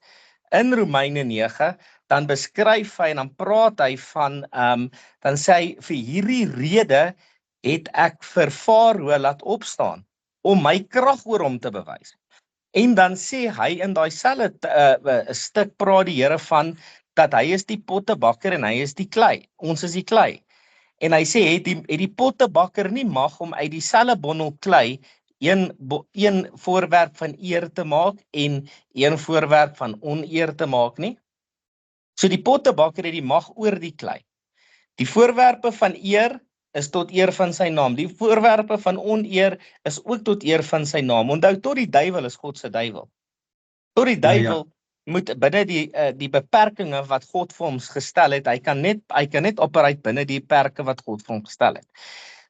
in Romeine 9, dan beskryf hy en dan praat hy van, dan sê hy, vir hierdie rede het ek vir Farao laat opstaan, om my krag oor hom te bewys. En dan sê hy in daai selfde stuk praat die Here van dat hy is die pottebakker en hy is die klei. Ons is die klei. En hy sê, het die pottebakker nie mag om uit dieselfde bondel klei een voorwerp van eer te maak en een voorwerp van oneer te maak nie. So die pottebakker het die mag oor die klei. Die voorwerpe van eer is tot eer van sy naam. Die voorwerpe van oneer is ook tot eer van sy naam. Onthou, tot die duiwel is God se duiwel. Tot die duiwel moet binne die beperkings wat God vir hom gestel het, hy kan net operate binne die perke wat God vir hom gestel het.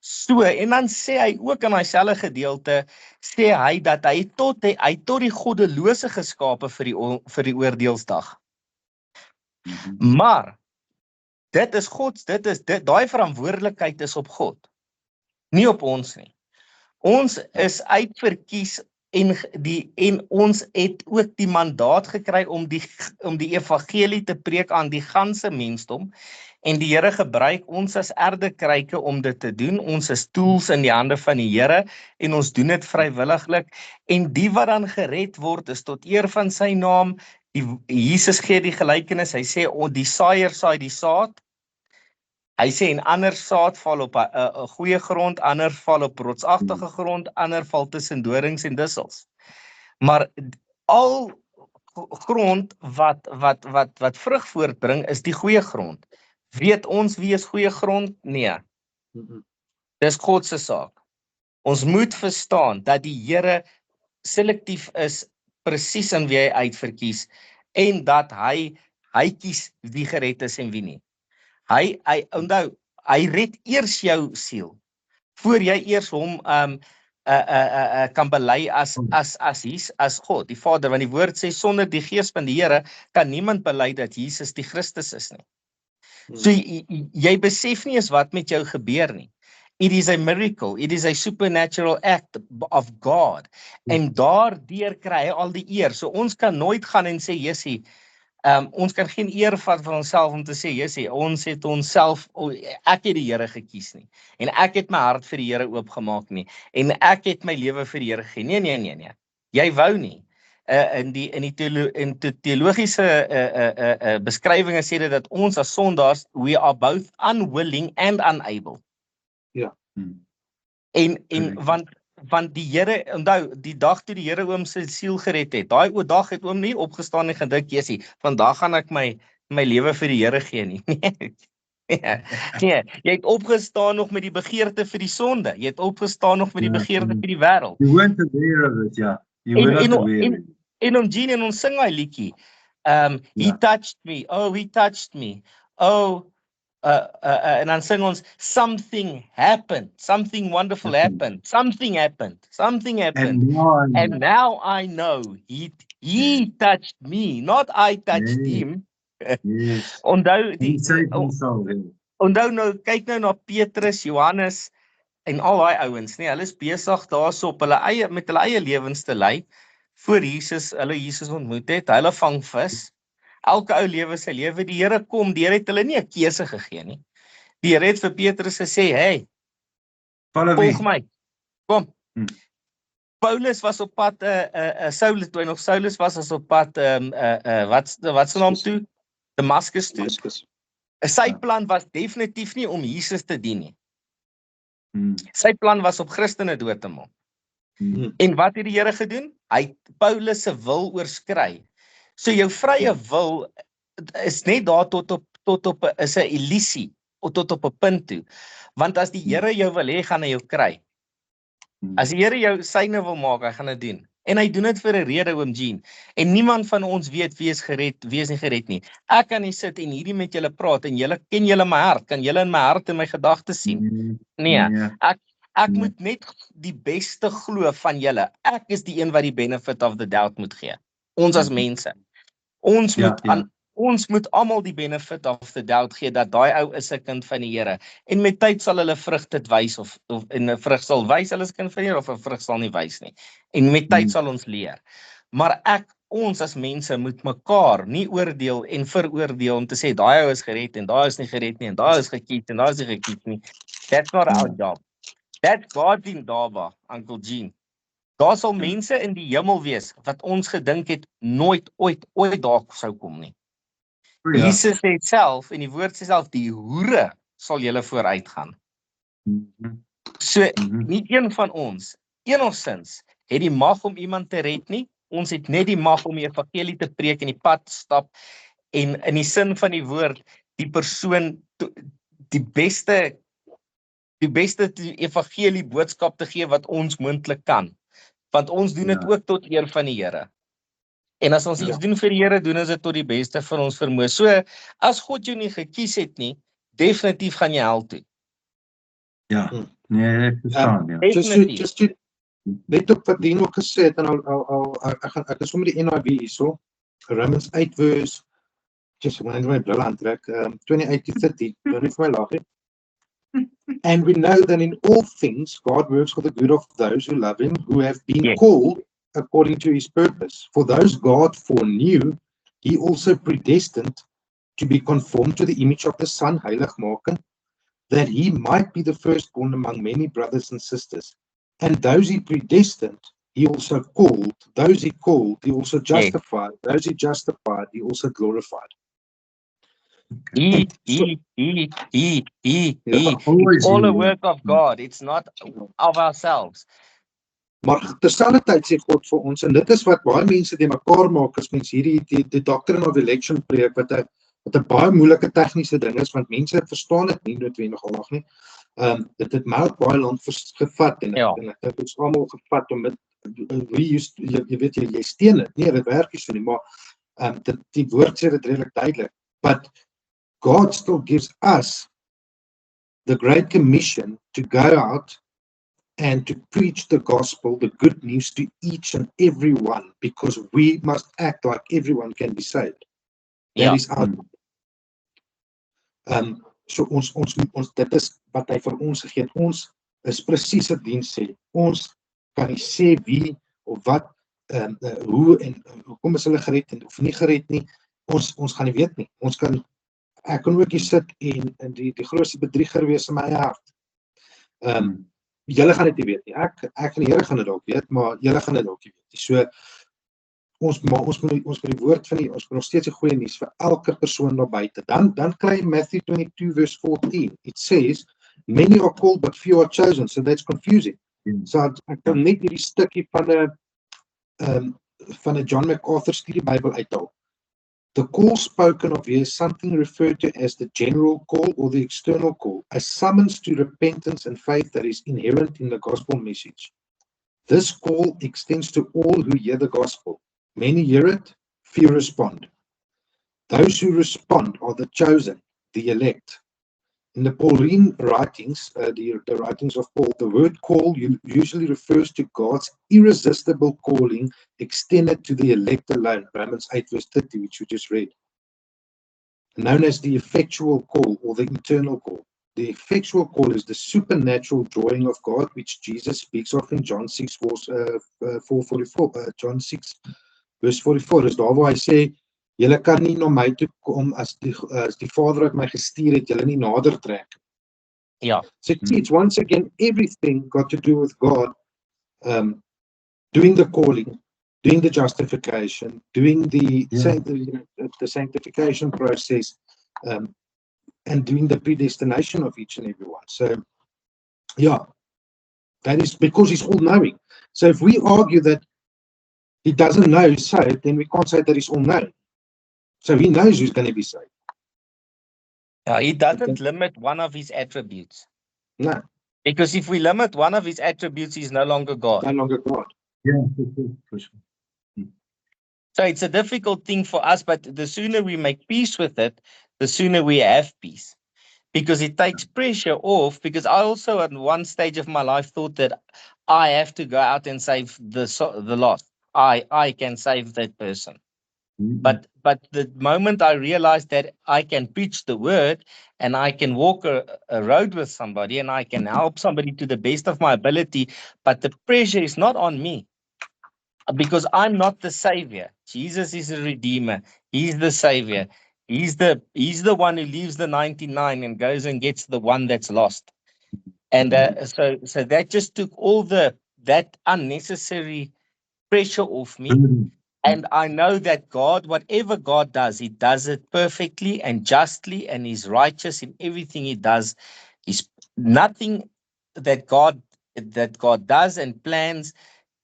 So, en dan sê hy ook in dieselfde gedeelte, sê hy dat hy tot die goddelose geskape vir die oordeelsdag. Maar dit is daai verantwoordelikheid is op God, nie op ons nie. Ons is uitverkies en ons het ook die mandaat gekry om die evangelie te preek aan die ganse mensdom, en die Here gebruik ons as erdekryke om dit te doen. Ons is tools in die hande van die Here en ons doen dit vrywilliglik, en die wat dan gered word is tot eer van sy naam. Jesus gee die gelykenis, hy sê die saaier saai die saad. Hy sê en ander saad val op 'n goeie grond, ander val op rotsagtige grond, ander val tussen dorings en dussels. Maar al grond wat vrug voortbring is die goeie grond. Weet ons wie is goeie grond? Nee. Dis God se saak. Ons moet verstaan dat die Here selektief is presies in wie hy uitverkies en dat hy kies wie gered is en wie nie. Onthou, hy red eers jou siel voor jy eers hom kan bely as God, die Vader, want die woord sê sonder die gees van die Here kan niemand bely dat Jesus die Christus is nie. So jy besef nie eens wat met jou gebeur nie. It is a miracle, it is a supernatural act of God. En daardeur kry hy al die eer. So ons kan nooit gaan en sê, Jessie, ons kan geen eer vat van onsself om te sê, Jessie, ons het onsself, ek het die Here gekies nie. En ek het my hart vir die Here oopgemaak nie. En ek het my lewe vir die Here gegee. Nee. Jy wou nie. In die teologiese beskrywinge sê dit dat ons as sondaars, we are both unwilling and unable. Ja. En want die Here, onthou, die dag toe die Here oom sy siel gered het, daai dag het oom nie opgestaan en gedink, Jessie, vandag gaan ek my lewe vir die Here gee nie. Nee, jy het opgestaan nog met die begeerte vir die sonde. Jy het opgestaan nog met die begeerte vir die wêreld. You weren't aware of it, yeah. You were not aware. En Jean en ons sing hy liedjie. He touched me. Oh, he touched me. Oh, en dan sing ons, something happened. Something wonderful happened. Something happened. And now I know he touched me, not I touched him. Yes. Onthou nou, kyk nou na Petrus, Johannes en al daai ouens, nee, hulle is besig daarso op met hulle eie lewens te lei voor hulle Jesus ontmoet het. Hulle vang vis. Elke ou lewe sy lewe. Die Here kom, die Here het hulle nie 'n keuse gegee nie. Die Here het vir Petrus gesê, hey, volg my. Kom. Paulus was op pad, Saulus was op pad, wat se naam toe? Damascus toe. Sy plan was definitief nie om Jesus te dien nie. Sy plan was op Christene dood te maak. En wat het die Here gedoen? Hy het Paulus se wil oorskry. So jou vrye wil is net daar tot op is 'n illusie, tot op 'n punt toe. Want as die Here jou wil hê, gaan hy jou kry. As die Here jou syne wil maak, hy gaan dit doen. En hy doen dit vir 'n rede, oom Jean. En niemand van ons weet wie is gered, wie is nie gered nie. Ek kan nie sit en hierdie met julle praat en julle ken julle my hart, kan julle in my hart en my gedagtes sien? Nee, ek moet net die beste glo van julle. Ek is die een wat die benefit of the doubt moet gee. Ons as mense. Ons moet almal die benefit of the doubt gee dat daai ou is 'n kind van die Here. En met tyd sal hulle vrug dit wys of 'n vrug sal wys hulle is 'n kind van die Here of 'n vrug sal nie wys nie. En met tyd sal ons leer. Maar ons as mense moet mekaar nie oordeel en veroordeel om te sê daai ou is gered en daai is nie gered nie en daai is gekies en daai is nie gekies nie. That's not our job. That's God in Dava, Uncle Jean. Daar sal mense in die hemel wees wat ons gedink het nooit ooit daar sou kom nie. Ja. Jesus sê self, en die woord sê self, die hoere sal julle vooruitgaan. Mhm. So, Mhm. nie een van ons, enigstens, het die mag om iemand te red nie. Ons het net die mag om die evangelie te preek en die pad te stap, en in die sin van die woord, die persoon, die beste evangelie boodskap te gee wat ons moontlik kan. Want ons doen dit Ja. ook tot eer van die Here. En as ons iets doen vir die Here, doen ons dit tot die beste van ons vermoë. So, as God jou nie gekies het nie, definitief gaan jy hel toe. Ja. Nee, ek verstaan, ja. Definitief. Net op wat Dien ook gesê het, en ek is sommer die NIV hierso, Romans 8 verse, just ek my bril aantrek, 28-30, don't need vir my laag. And we know that in all things God works for the good of those who love him, who have been Yes. called according to his purpose. For those God foreknew, he also predestined to be conformed to the image of the Son, heilig maken, that he might be the firstborn among many brothers and sisters. And those he predestined, he also called. Those he called, he also justified. Those he justified, he also glorified. He. It's all a work of God. It's not of ourselves. Maar terselfdertyd sê God vir ons, en dit is wat baie mense die mekaar maak, as mens hierdie die doctrine of election preek, wat 'n baie moeilike tegniese ding is, want mense verstaan dit nie noodwendig aldag nie. Dit het my ook baie lank gevat, en ek dink dit het almal gevat om dit, jy weet jy steen dit, nee, dit werk nie so nie, maar die woord sê dit redelik duidelik, but God still gives us the Great Commission to go out and to preach the gospel, the good news, to each and every one, because we must act like everyone can be saved. That is our. So ons dit is wat hy vir ons gegee het. Ons is presies wat diens sê. Ons kan nie sê wie of wat, hoe en hoekom is hulle gered en of nie gered nie. Ons gaan nie weet nie. Ek kan ook hier sit en die grootste bedrieger wees in my hart. Julle gaan dit nie weet nie. Ek en die Here gaan dit dalk weet, maar julle gaan dit dalk nie weet nie. So ons moet die woord van ons moet nog steeds 'n goeie nuus vir elke persoon daar buite. Dan kry Matthew 22 verse 14. It says, many are called but few are chosen. So that's confusing. So ek kan net hierdie stukkie van 'n John MacArthur studie Bybel uithaal. The call spoken of here is something referred to as the general call or the external call, a summons to repentance and faith that is inherent in the gospel message. This call extends to all who hear the gospel. Many hear it, few respond. Those who respond are the chosen, the elect. In the Pauline writings, the writings of Paul, the word call usually refers to God's irresistible calling extended to the elect alone, Romans 8 verse 30, which we just read. Known as the effectual call or the internal call. The effectual call is the supernatural drawing of God, which Jesus speaks of in John 6 verse 4:44. John 6 verse 44 is daar waar hy sê, julle kan nie na my toe kom as die Vader wat my gestuur het, julle nie nader trek. Ja. So it's once again everything got to do with God doing the calling, doing the justification, doing the sanctification process, and doing the predestination of each and every one. So, yeah, that is because he's all-knowing. So if we argue that he doesn't know who's saved, then we can't say that he's all-knowing. So he knows who's going to be saved. Yeah, he doesn't limit one of his attributes. No. Because if we limit one of his attributes, he's no longer God. No longer God. Yeah, for sure. So it's a difficult thing for us, but the sooner we make peace with it, the sooner we have peace. Because it takes pressure off, because I also at one stage of my life thought that I have to go out and save the lost. I can save that person. But the moment I realized that I can preach the word and I can walk a road with somebody and I can help somebody to the best of my ability, but the pressure is not on me because I'm not the savior. Jesus is a redeemer. He's the savior. He's the one who leaves the 99 and goes and gets the one that's lost. And so that just took all that unnecessary pressure off me. And I know that God, whatever God does, He does it perfectly and justly, and He's righteous in everything He does. Is nothing that God does and plans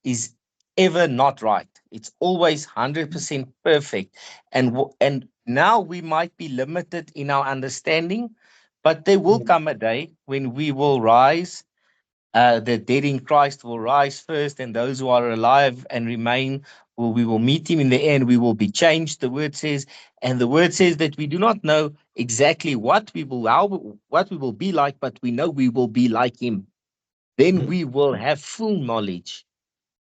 is ever not right. It's always 100% perfect. And now we might be limited in our understanding, but there will come a day when we will rise. The dead in Christ will rise first, and those who are alive and remain, we will meet Him in the end. We will be changed, the word says. And the word says that we do not know exactly what we will be like, but we know we will be like Him. Then we will have full knowledge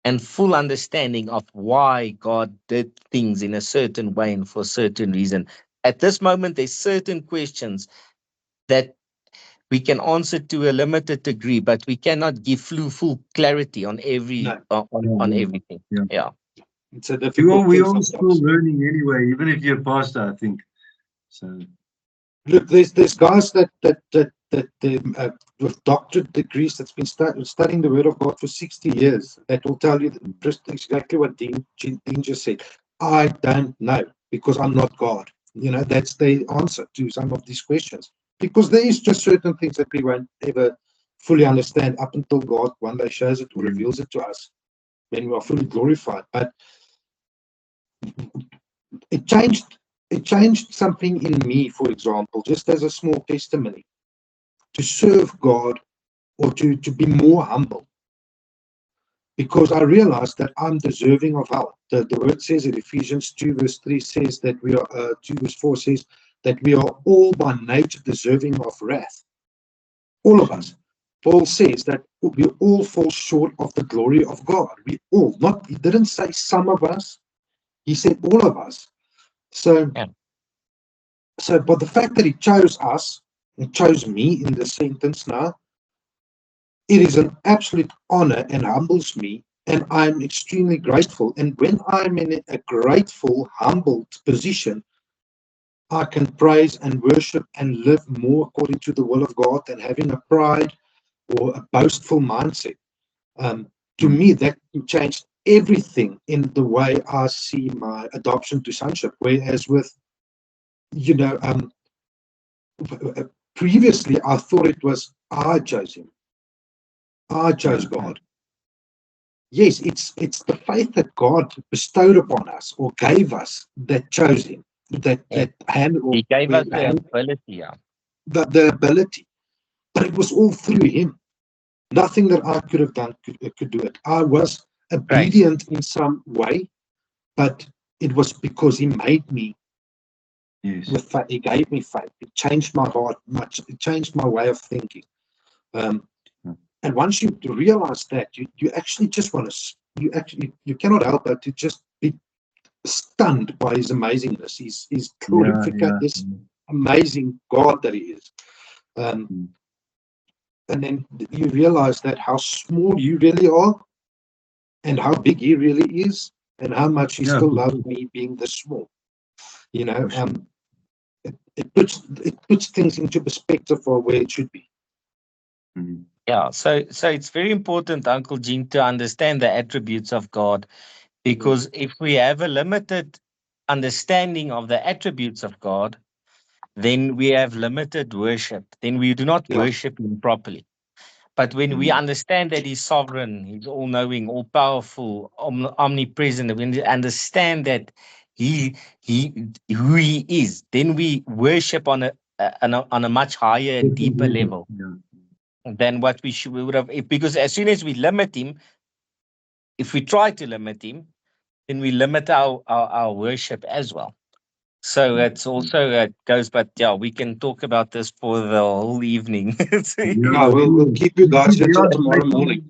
and full understanding of why God did things in a certain way and for a certain reason. At this moment, there's certain questions that we can answer to a limited degree, but we cannot give full clarity on on everything. Yeah. Yeah. It's a difficult We're thing all still sometimes. learning anyway, even if you're a pastor, I think. So Look, there's guys that with doctorate degrees that's been studying the Word of God for 60 years that will tell you just exactly what Dean just said. I don't know because I'm not God. You know, that's the answer to some of these questions. Because there is just certain things that we won't ever fully understand up until God one day shows it or reveals it to us when we are fully glorified. But it changed something in me, for example, just as a small testimony, to serve God or to be more humble. Because I realized that I'm deserving of hell. The word says in Ephesians 2 verse 3 says that we are 2 verse 4 says that we are all by nature deserving of wrath. All of us. Paul says that we all fall short of the glory of God. We all, he didn't say some of us, he said all of us. So but the fact that He chose us and chose me in this sentence now, it is an absolute honor and humbles me, and I'm extremely grateful. And when I'm in a grateful, humbled position, I can praise and worship and live more according to the will of God than having a pride or a boastful mindset. To me, that changed everything in the way I see my adoption to sonship. Whereas with, previously I thought it was I chose Him. I chose God. Yes, it's the faith that God bestowed upon us or gave us that chose Him. That hand. He gave us the ability. Yeah. The ability, but it was all through Him. Nothing that I could have done could do it. I was obedient in some way, but it was because He made me. yes, With faith. He gave me faith. It changed my heart much. It changed my way of thinking. And once you realize that, you actually just want to. You cannot help but to just be stunned by His amazingness. His glorification. This amazing God that He is. And then you realize that how small you really are and how big He really is and how much He still loves me being this small. You know, it puts things into perspective for where it should be. Yeah, so it's very important, Uncle Gene, to understand the attributes of God, because if we have a limited understanding of the attributes of God, then we have limited worship. Then we do not worship Him properly. But when we understand that He's sovereign, He's all-knowing, all-powerful, omnipresent, when we understand that who He is, then we worship on a much higher and deeper level than what we would have. Because as soon as we limit Him, if we try to limit Him, then we limit our worship as well. So it's also it goes, but yeah, we can talk about this for the whole evening. We'll keep you guys here till tomorrow morning.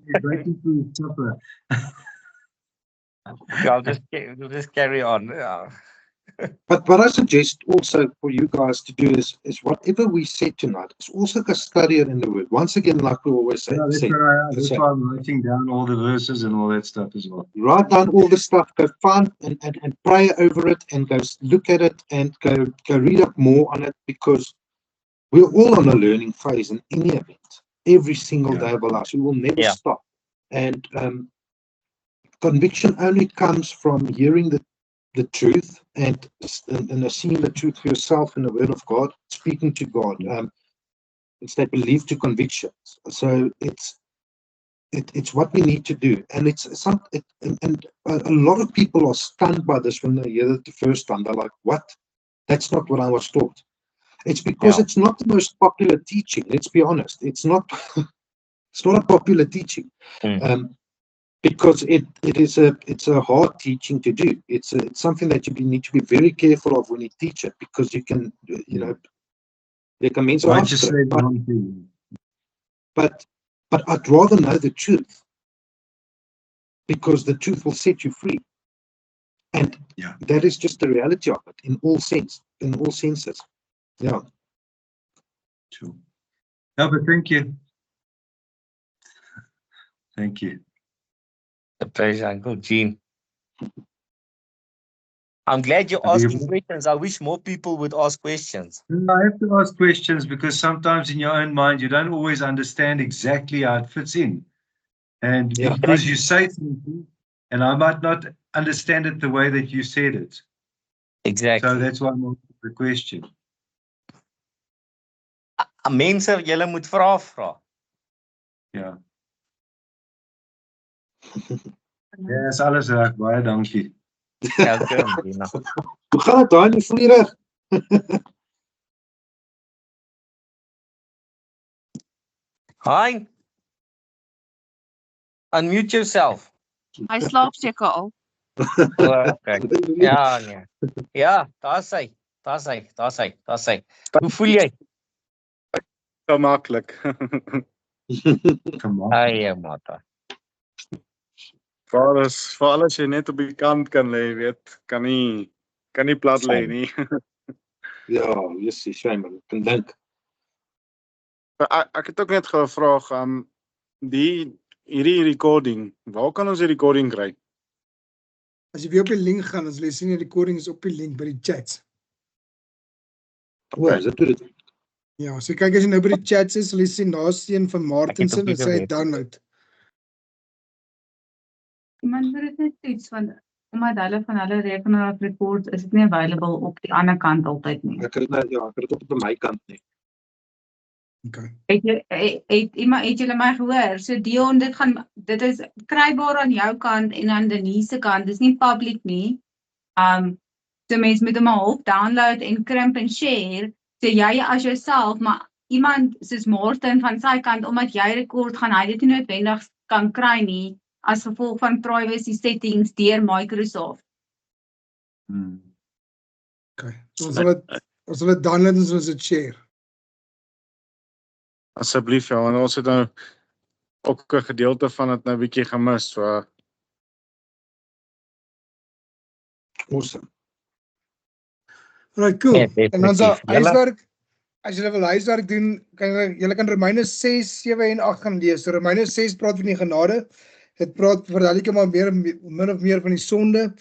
We'll just carry on. Yeah. But what I suggest also for you guys to do is whatever we said tonight, is also go study it in the Word. Once again, like we always say. That's why I'm writing down all the verses and all that stuff as well. Write down all the stuff, go find and pray over it and go look at it and go read up more on it, because we're all on a learning phase in any event. Every single day of our lives. We will never stop. And conviction only comes from hearing the the truth and seeing the truth for yourself in the Word of God, speaking to God. It's that belief to convictions. So it's what we need to do, and and a lot of people are stunned by this when they hear it the first time. They're like, "What? That's not what I was taught." It's because it's not the most popular teaching. Let's be honest. It's not. It's not a popular teaching. Because it's a hard teaching to do. It's something that you need to be very careful of when you teach it, because you can, there can mean so Might just say the wrong thing. But I'd rather know the truth, because the truth will set you free, and that is just the reality of it in all senses. Yeah. Sure. No, but thank you. Thank you. A pleasure, Uncle Gene. I'm glad you're asking questions. I wish more people would ask questions. I have to ask questions because sometimes in your own mind, you don't always understand exactly how it fits in. And because you say something, and I might not understand it the way that you said it. Exactly. So that's why I'm asking the question. Mense, julle moet vra. Ja. Ja, is alles reg. Baie dankie. Welkom, Dina. Hoe gaan dit daai? Voel jy reg? Hi. Unmute yourself. Hy slaap seker al. Okay. Ja, nee. Ja, daar's hy. Hoe voel jy? Gemaklik. Ai, mata. Vir alles jy net op die kant kan lê, weet, kan nie plat lê nie. Ja, jy sien, man, ek kan dink. Ek het ook net gevra, hierdie recording, waar kan ons die recording kry? As jy weer op die link gaan, dan sal jy sien die recording is op die link by die chats. Is dit hoe dit? Ja, so kyk as jy nou by die chats is, sal jy sien daar's een van Martinsen en sy download. Iemand moet dit net toets, want omdat hulle van hulle rekenaar af record, is dit nie available op die ander kant altyd nie. Ek het dit op my kant nie. Okay. Het julle my gehoor? So Dion, dit is krybaar aan jou kant en aan Denise se kant. Dis nie public nie. So mense moet hom op download en krimp en share. So jy as jouself, maar iemand soos Martin van sy kant, omdat jy rekord, gaan hy dit nie noodwendig kan kry nie as gevolg van privacy settings deur Microsoft. Okay. So ons sal dit download en ons dit share. Asseblief, ja, want ons het nou ook 'n gedeelte van dit nou bietjie gemis, so. Awesome. Right, cool. En dan so Definitief. huiswerk, as jy wil huiswerk doen, julle kan Romeine 6, 7 en 8 gaan lees. So Romeine 6 praat van die genade. Dit praat verduidelik maar min of meer van die sonde.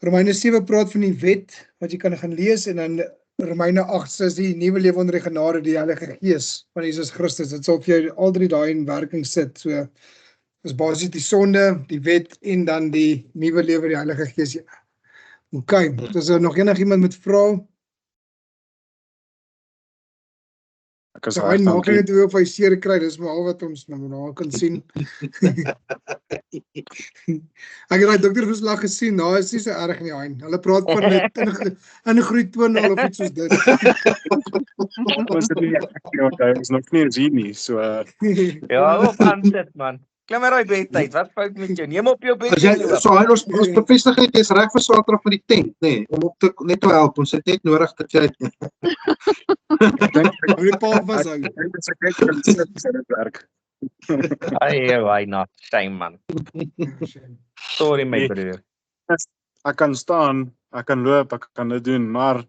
Romeine 7 praat van die wet wat jy kan gaan lees, en dan Romeine 8 is die nuwe lewe onder die genade, die Heilige Gees van Jesus Christus. Dit sal vir jou al drie daai in werking sit. So is basies die sonde, die wet en dan die nuwe lewe, die Heilige Gees. Okay, dus nog enigiemand met vra? Ek is Hy reg, maak dankie. net hoe of hy seer kry, dis maar al wat ons nou kan sien. Ek het daai dokterverslag gesien, daar is nie so erg nie, Hein. Hulle praat van net in 'n groeitoon of iets soos dit. Ons het nie, okay, ons nog nie sien nie, so Ja, op aansit, man. Klim maar daai bedtyd. Wat fout met jou? Neem op jou bed. As jy ons bevestig het, jy's reg vir Saterdag vir die tent, nê, om op net te help. Ons het net nodig dat jy Hou die paal vashou. dit werk. Ai, not shame, man. Sorry, my broer. Ek kan staan, ek kan loop, ek kan dit doen, maar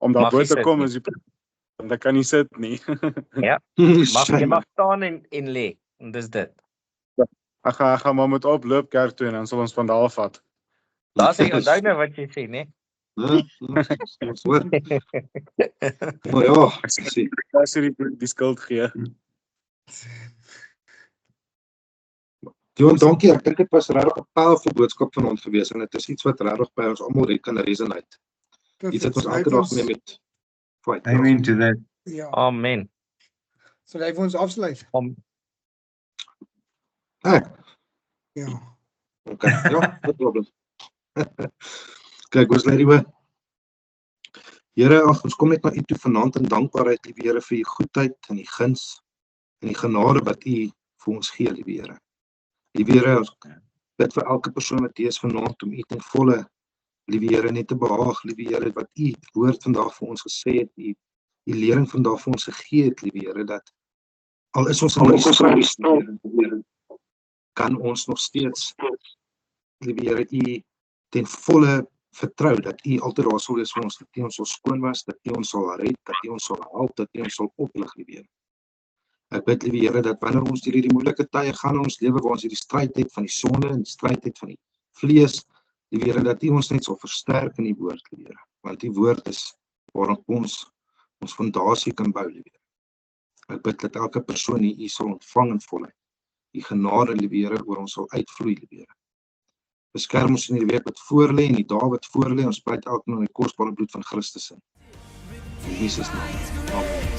om daar Mag bo jy te sit kom nie? is die want ek kan nie sit nie. Jy mag staan en lê. En dis dit. Ek gaan maar met oploop kerk toe en dan sal ons van daar af vat. Daar sê onthou nou wat jy sê, né? Ons hoor. Maar ja, sien. As jy die skuld gee. Johan, dankie. Ek dink dit was regtig 'n powerful boodskap vanaand gewees en dit is iets wat regtig by ons almal kan resonate. Iets wat ons elke dag mee met fight. Amen to that. Ja, Amen. so hy vir ons afsluit. Ja. Okay, ja, no problem. Kyk, ons lê die hoor. Here, ag, ons kom net na U toe vanaand in dankbaarheid, liewe Here, vir U goedheid en U guns en die genade wat U vir ons gee, liewe Here. Liewe Here, ons bid vir elke persoon wat hier is vanaand om U ten volle, liewe Here, net te behaag, liewe Here, wat U woord vandag vir ons gesê het, U lering vandag vir ons gegee het, liewe Here, dat al is ons in die stryd, kan ons nog steeds, liewe Here, U ten volle vertrou dat U altyd daar sal wees vir ons, dat U ons sal skoon was, dat U ons sal red, dat U ons sal help, dat U ons sal oplig, liewe Here. Ek bid, liewe Here, dat wanneer ons deur hierdie moeilike tye gaan in ons lewe waar ons hierdie stryd het van die sonde en die stryd het van die vlees, liewe Here, dat U ons net sal versterk in die woord, liewe Here, want die woord is waarop ons fondasie kan bou, liewe Here. Ek bid dat elke persoon hier U sal ontvang in volheid. Die genade, liewe Here, oor ons sal uitvloei, liewe Here. Beskerm ons in die week wat voor lê en die dae wat voor lê. Ons pleit elke nou in die kosbare bloed van Christus in. In Jesus naam. Amen.